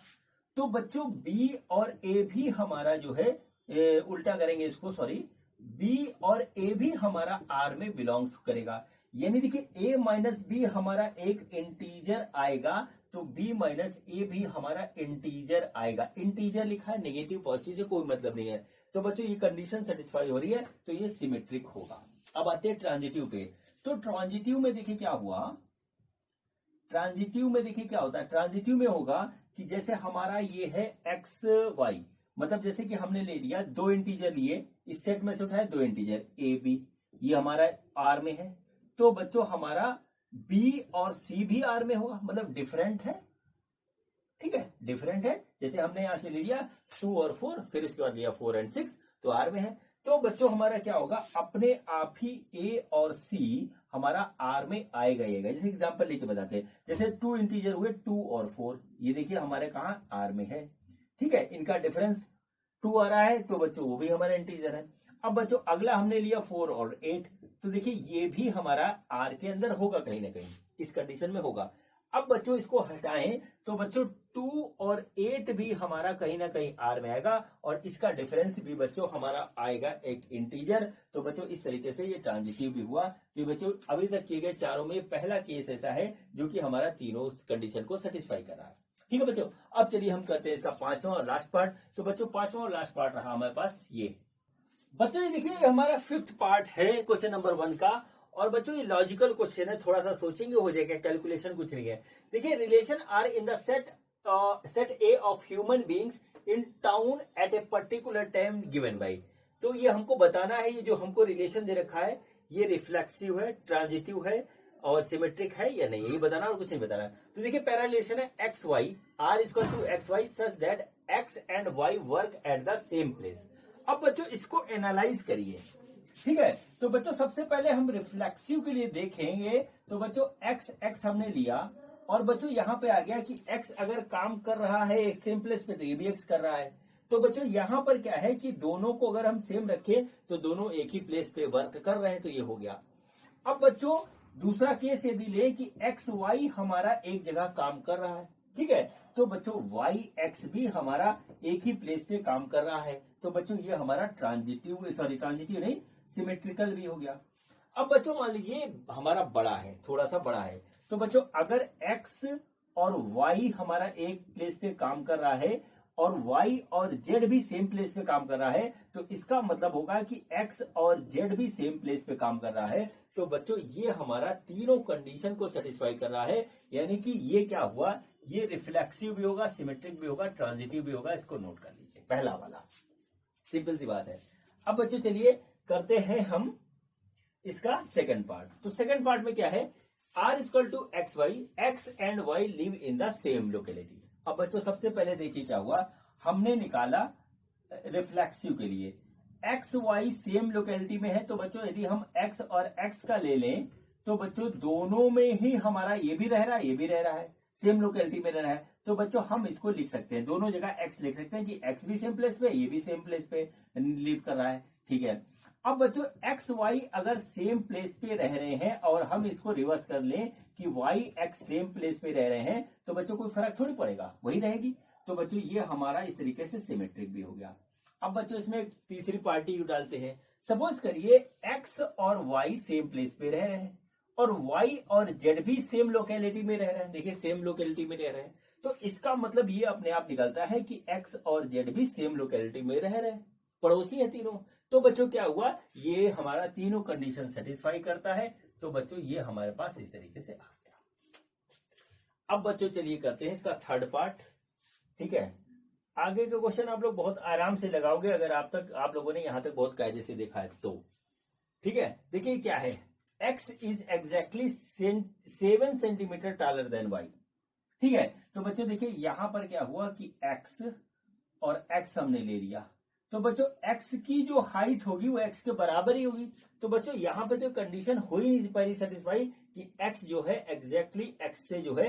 तो बच्चों बी और ए भी हमारा जो है उल्टा करेंगे इसको, सॉरी, बी और ए भी हमारा आर में बिलोंग्स करेगा। यानी देखिए ए माइनस बी हमारा एक इंटीजर आएगा, तो बी माइनस ए भी हमारा इंटीजर आएगा। इंटीजर लिखा है, नेगेटिव पॉजिटिव से कोई मतलब नहीं है। तो बच्चों ये कंडीशन सेटिस्फाई हो रही है, तो ये सिमेट्रिक होगा। अब आते हैं ट्रांजिटिव पे। तो ट्रांजिटिव में देखिए क्या हुआ, ट्रांजिटिव में देखिए क्या होता है, ट्रांजिटिव में होगा कि जैसे हमारा ये है एक्स वाई, मतलब जैसे कि हमने ले लिया 2 इंटीजर लिए, इस सेट में से उठाए 2 इंटीजर ए बी, ये हमारा आर में है। तो बच्चों हमारा बी और सी भी आर में होगा, मतलब डिफरेंट है। ठीक है, डिफरेंट है, जैसे हमने यहां से ले लिया 2 और 4, फिर इसके बाद लिया 4 और 6, तो आर में है। तो बच्चों हमारा क्या होगा, अपने आप ही ए और सी हमारा आर में आएगा। जैसे एग्जांपल लेके बताते हैं, जैसे 2 इंटीजर हुए 2 और 4, ये देखिए हमारे कहा आर में है। ठीक है, इनका डिफरेंस 2 आ रहा है, तो बच्चों वो भी हमारा इंटीजर है। अब बच्चों अगला हमने लिया 4 और 8, तो देखिए ये भी हमारा आर के अंदर होगा, कहीं ना कहीं इस कंडीशन में होगा। अब बच्चों इसको हटाएं तो बच्चों 2 और 8 भी हमारा कहीं ना कहीं आर में आएगा, और इसका डिफरेंस भी बच्चों हमारा आएगा एक इंटीजर। तो बच्चों इस तरीके से ये ट्रांजिटिव भी हुआ। तो बच्चों अभी तक किए गए चारों में पहला केस ऐसा है जो कि हमारा तीनों कंडीशन को सेटिस्फाई कर रहा है। ठीक है बच्चों, अब चलिए हम करते हैं इसका 5वां और लास्ट पार्ट। तो बच्चों 5वां और लास्ट पार्ट रहा हमारे पास ये। बच्चों ये देखिए हमारा 5th पार्ट है क्वेश्चन नंबर 1 का, और बच्चों ये लॉजिकल क्वेश्चन है, थोड़ा सा सोचेंगे हो जाएगा, कैलकुलेशन कुछ नहीं है। देखिए relation R in the set A of human beings in town at a particular time given by. तो ये हमको बताना है, ये जो हमको रिलेशन दे रखा है ये रिफ्लेक्सिव है, ट्रांजिटिव है और सिमेट्रिक है या नहीं, यही बताना और कुछ नहीं बताना। तो देखिए पहला रिलेशन है x y, R equal to x y such that x and y work at the same place. अब बच्चों इसको एनालाइज करिए। ठीक है, तो बच्चों सबसे पहले हम रिफ्लेक्सिव के लिए देखेंगे। तो बच्चों एक्स एक्स हमने लिया, और बच्चों यहां पे आ गया कि एक्स अगर काम कर रहा है एक सेम प्लेस पे तो ये भी एक्स कर रहा है। तो बच्चों यहां पर क्या है कि दोनों को अगर हम सेम रखें तो दोनों एक ही प्लेस पे वर्क कर रहे हैं, तो ये हो गया। अब बच्चों दूसरा केस यदि ले कि एक्स वाई हमारा एक जगह काम कर रहा है, ठीक है, तो बच्चों वाई एक्स भी हमारा एक ही प्लेस पे काम कर रहा है। तो बच्चों ये हमारा ट्रांजिटिव नहीं, सिमेट्रिकल भी हो गया। अब बच्चों मान लीजिए हमारा बड़ा है, थोड़ा सा बड़ा है, तो बच्चों अगर x और y हमारा एक प्लेस पे काम कर रहा है और y और z भी सेम प्लेस पे काम कर रहा है, तो इसका मतलब होगा कि x और z भी सेम प्लेस पे काम कर रहा है। तो बच्चों ये हमारा तीनों कंडीशन को सेटिस्फाई कर रहा है, यानी कि ये क्या हुआ, ये रिफ्लेक्सिव भी होगा, सिमेट्रिक भी होगा, ट्रांजिटिव भी होगा। इसको नोट कर लीजिए, पहला वाला सिंपल सी बात है। अब बच्चों चलिए करते हैं हम इसका सेकंड पार्ट। तो सेकंड पार्ट में क्या है, R equal to x y, x and y live in the same locality. अब बच्चों सबसे पहले देखिए क्या हुआ, हमने निकाला रिफ्लेक्सिव के लिए एक्स वाई सेम लोकेलिटी में है। तो बच्चों यदि हम एक्स और एक्स का ले लें तो बच्चों दोनों में ही हमारा ये भी रह रहा है, ये भी रह रहा है, सेम लोकेलिटी में रह रहा है। तो बच्चों हम इसको लिख सकते हैं, दोनों जगह एक्स लिख सकते हैं कि एक्स भी सेम प्लेस पे, ये भी सेम प्लेस पे लिव कर रहा है। ठीक है, अब बच्चों एक्स वाई अगर सेम प्लेस पे रह रहे हैं और हम इसको रिवर्स कर लें कि वाई एक्स सेम प्लेस पे रह रहे हैं, तो बच्चों कोई फर्क थोड़ी पड़ेगा, वही रहेगी। तो बच्चों ये हमारा इस तरीके से सिमेट्रिक भी हो गया। अब बच्चों इसमें एक तीसरी पार्टी डालते हैं। सपोज करिए एक्स और वाई सेम प्लेस पे रह रहे हैं और वाई और जेड भी सेम लोकेलिटी में रह रहे हैं। देखिए सेम लोकेलिटी में रह रहे हैं, तो इसका मतलब ये अपने आप निकलता है कि एक्स और जेड भी सेम लोकेलिटी में रह रहे हैं, पड़ोसी है तीनों। तो बच्चों क्या हुआ, ये हमारा तीनों कंडीशन सेटिस्फाई करता है। तो बच्चों ये हमारे पास इस तरीके से आ गया। अब बच्चों चलिए करते हैं इसका थर्ड पार्ट। ठीक है, आगे का क्वेश्चन आप लोग बहुत आराम से लगाओगे अगर आप लोगों ने यहां तक बहुत कायदे से देखा है तो। ठीक है, देखिए क्या है, x is exactly 7 centimetre taller than y। ठीक है, तो बच्चों देखिए यहां पर क्या हुआ कि x और x हमने ले लिया, तो बच्चों x की जो हाइट होगी वो x के बराबर ही होगी। तो बच्चों यहां पे तो कंडीशन हो ही नहीं पाई सेटिस्फाई कि x जो है एग्जैक्टली x से जो है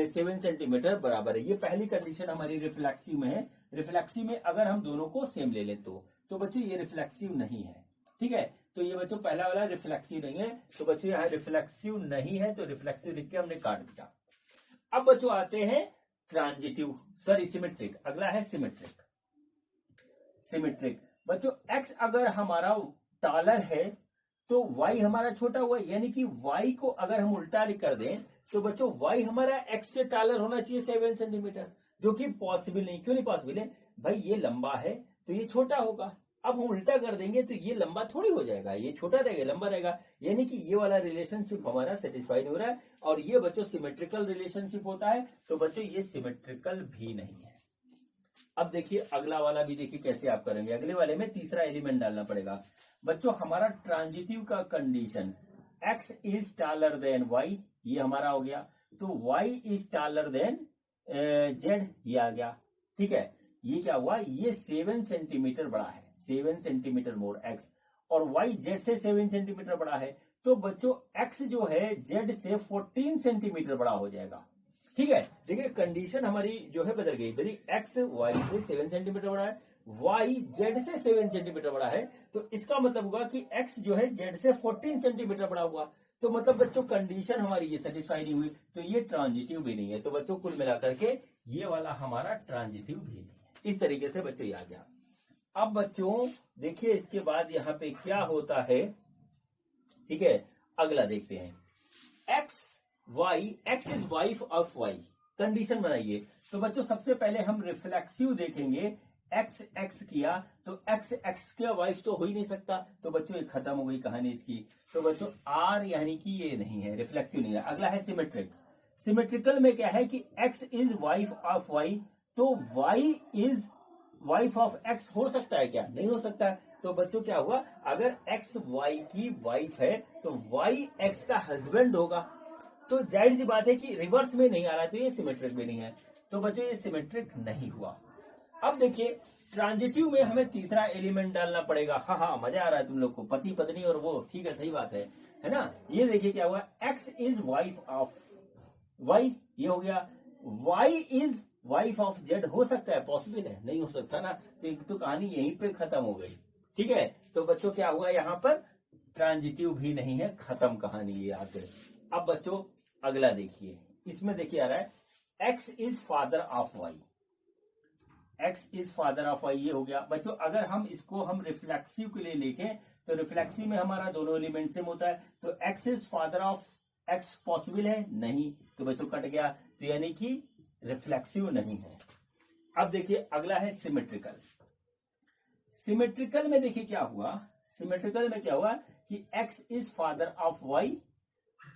7 सेंटीमीटर बराबर है। ये पहली कंडीशन हमारी रिफ्लेक्सिव में है। रिफ्लेक्सिव में अगर हम दोनों को सेम ले लें तो बच्चों ये रिफ्लेक्सिव नहीं है। ठीक है, तो ये बच्चों पहला वाला रिफ्लेक्सिव नहीं है, तो बच्चों यहाँ रिफ्लेक्सिव नहीं है, तो रिफ्लेक्सिव लिख के हमने काट दिया। अब बच्चों आते हैं ट्रांजिटिव, सॉरी सिमेट्रिक। अगला है सिमेट्रिक। सिमेट्रिक बच्चों x अगर हमारा टॉलर है तो y हमारा छोटा हुआ, यानी कि y को अगर हम उल्टा कर दें तो बच्चों y हमारा x से टॉलर होना चाहिए 7 सेंटीमीटर, जो कि पॉसिबल नहीं। क्यों नहीं पॉसिबल है भाई, ये लंबा है तो ये छोटा होगा। अब हम उल्टा कर देंगे तो ये लंबा थोड़ी हो जाएगा, ये छोटा रहेगा, लंबा रहेगा, यानी कि ये वाला रिलेशनशिप हमारा सेटिस्फाई नहीं हो रहा है। और ये बच्चों सिमेट्रिकल रिलेशनशिप होता है, तो बच्चों ये सिमेट्रिकल भी नहीं है। अब देखिए अगला वाला भी देखिए कैसे आप करेंगे। अगले वाले में तीसरा एलिमेंट डालना पड़ेगा। बच्चों हमारा ट्रांजिटिव का condition x is taller than y, ये हमारा हो गया। तो y is taller than z, ये आ गया। ठीक है, ये क्या हुआ, ये 7 सेंटीमीटर बड़ा है, 7 सेंटीमीटर मोर x, और y z से 7 सेंटीमीटर बड़ा है। तो बच्चों x जो है z से 14 सेंटीमीटर बड़ा हो जाएगा। ठीक है, देखिए कंडीशन हमारी जो है बदल गई, यदि x y से 7 सेंटीमीटर बड़ा है, y z से 7 सेंटीमीटर बड़ा है, तो इसका मतलब होगा कि x जो है z से 14 सेंटीमीटर बड़ा हुआ। तो मतलब बच्चों कंडीशन हमारी ये सेटिस्फाई नहीं हुई, तो ये ट्रांजिटिव भी नहीं है। तो बच्चों कुल मिलाकर के ये वाला हमारा ट्रांजिटिव भी नहीं है। इस तरीके से बच्चों ये आ गया। अब बच्चों देखिए इसके बाद यहाँ पे क्या होता है। ठीक है, अगला देखते हैं, x is wife of y, condition बनाइए। तो बच्चों सबसे पहले हम रिफ्लेक्सिव देखेंगे, x किया तो x का वाइफ तो हो ही नहीं सकता, तो बच्चों ये खत्म हो गई कहानी इसकी। तो बच्चों r यानी कि ये नहीं है, रिफ्लेक्सिव नहीं है। अगला है सिमेट्रिक। सिमेट्रिकल में क्या है कि x is wife of y, तो y is wife of x हो सकता है क्या, नहीं हो सकता। तो बच्चों क्या हुआ, अगर x y की वाइफ है तो y x का हस्बैंड होगा, तो जाहिर सी बात है कि रिवर्स में नहीं आ रहा, तो ये सिमेट्रिक भी नहीं है। तो बच्चों ये सिमेट्रिक नहीं हुआ। अब देखिए ट्रांजिटिव में हमें तीसरा एलिमेंट डालना पड़ेगा। हाँ मजा आ रहा है तुम लोग को, पति पत्नी और वो, ठीक है सही बात है ना। ये देखिए क्या हुआ, x is wife of y, ये हो गया। y is wife of z, हो सकता है, पॉसिबल है, नहीं हो सकता ना, तो कहानी यहीं पे खत्म हो गई। ठीक है, तो बच्चों क्या हुआ, यहाँ पर ट्रांजिटिव भी नहीं है, खत्म कहानी ये आकर। अब बच्चों अगला देखिए, इसमें देखिए आ रहा है x is father of y, x is father of y, ये हो गया। बच्चों अगर हम इसको हम रिफ्लेक्सिव के लिए लिखें तो रिफ्लेक्सिव में हमारा दोनों एलिमेंट सेम होता है, तो x is father of x possible है नहीं, तो बच्चों कट गया, तो यानी कि रिफ्लेक्सिव नहीं है। अब देखिए अगला है सिमेट्रिकल। सिमेट्रिकल में देखिए क्या हुआ, सिमेट्रिकल में क्या हुआ कि x is father of y,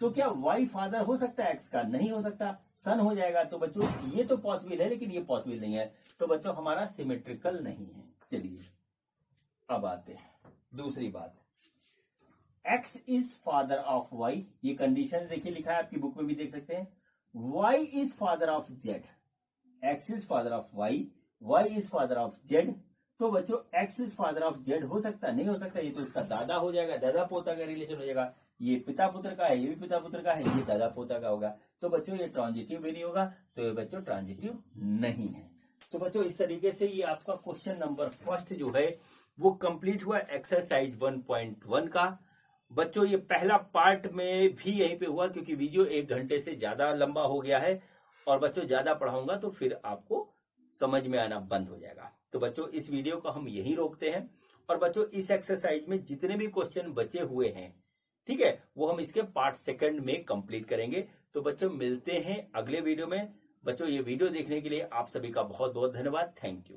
तो क्या y फादर हो सकता है x का? नहीं हो सकता, सन हो जाएगा। तो बच्चों ये तो पॉसिबल है लेकिन ये पॉसिबल नहीं है, तो बच्चों हमारा सिमेट्रिकल नहीं है। चलिए अब आते हैं दूसरी बात, x is father of y, ये कंडीशन देखिए लिखा है आपकी बुक में भी देख सकते हैं। y is father of z, x is father of y, y is father of z, तो बच्चों x is father of z हो सकता नहीं हो सकता? ये तो इसका दादा हो जाएगा, दादा पोता का रिलेशन हो जाएगा। ये पिता पुत्र का है, ये भी पिता पुत्र का है, ये दादा पोता का होगा, तो बच्चों ये ट्रांजिटिव भी नहीं होगा, तो ये बच्चों ट्रांजिटिव नहीं है। तो बच्चों इस तरीके से ये आपका क्वेश्चन नंबर फर्स्ट जो है वो कंप्लीट हुआ एक्सरसाइज 1.1 का। बच्चों ये पहला पार्ट में भी यहीं पे हुआ क्योंकि वीडियो 1 घंटे से ज्यादा लंबा हो गया है, और बच्चों ज्यादा पढ़ाऊंगा तो फिर आपको समझ में आना बंद हो जाएगा। तो बच्चों इस वीडियो को हम यहीं रोकते हैं, और बच्चों इस एक्सरसाइज में जितने भी क्वेश्चन बचे हुए हैं, ठीक है, वो हम इसके पार्ट सेकंड में कंप्लीट करेंगे। तो बच्चों मिलते हैं अगले वीडियो में। बच्चों ये वीडियो देखने के लिए आप सभी का बहुत बहुत धन्यवाद। Thank you.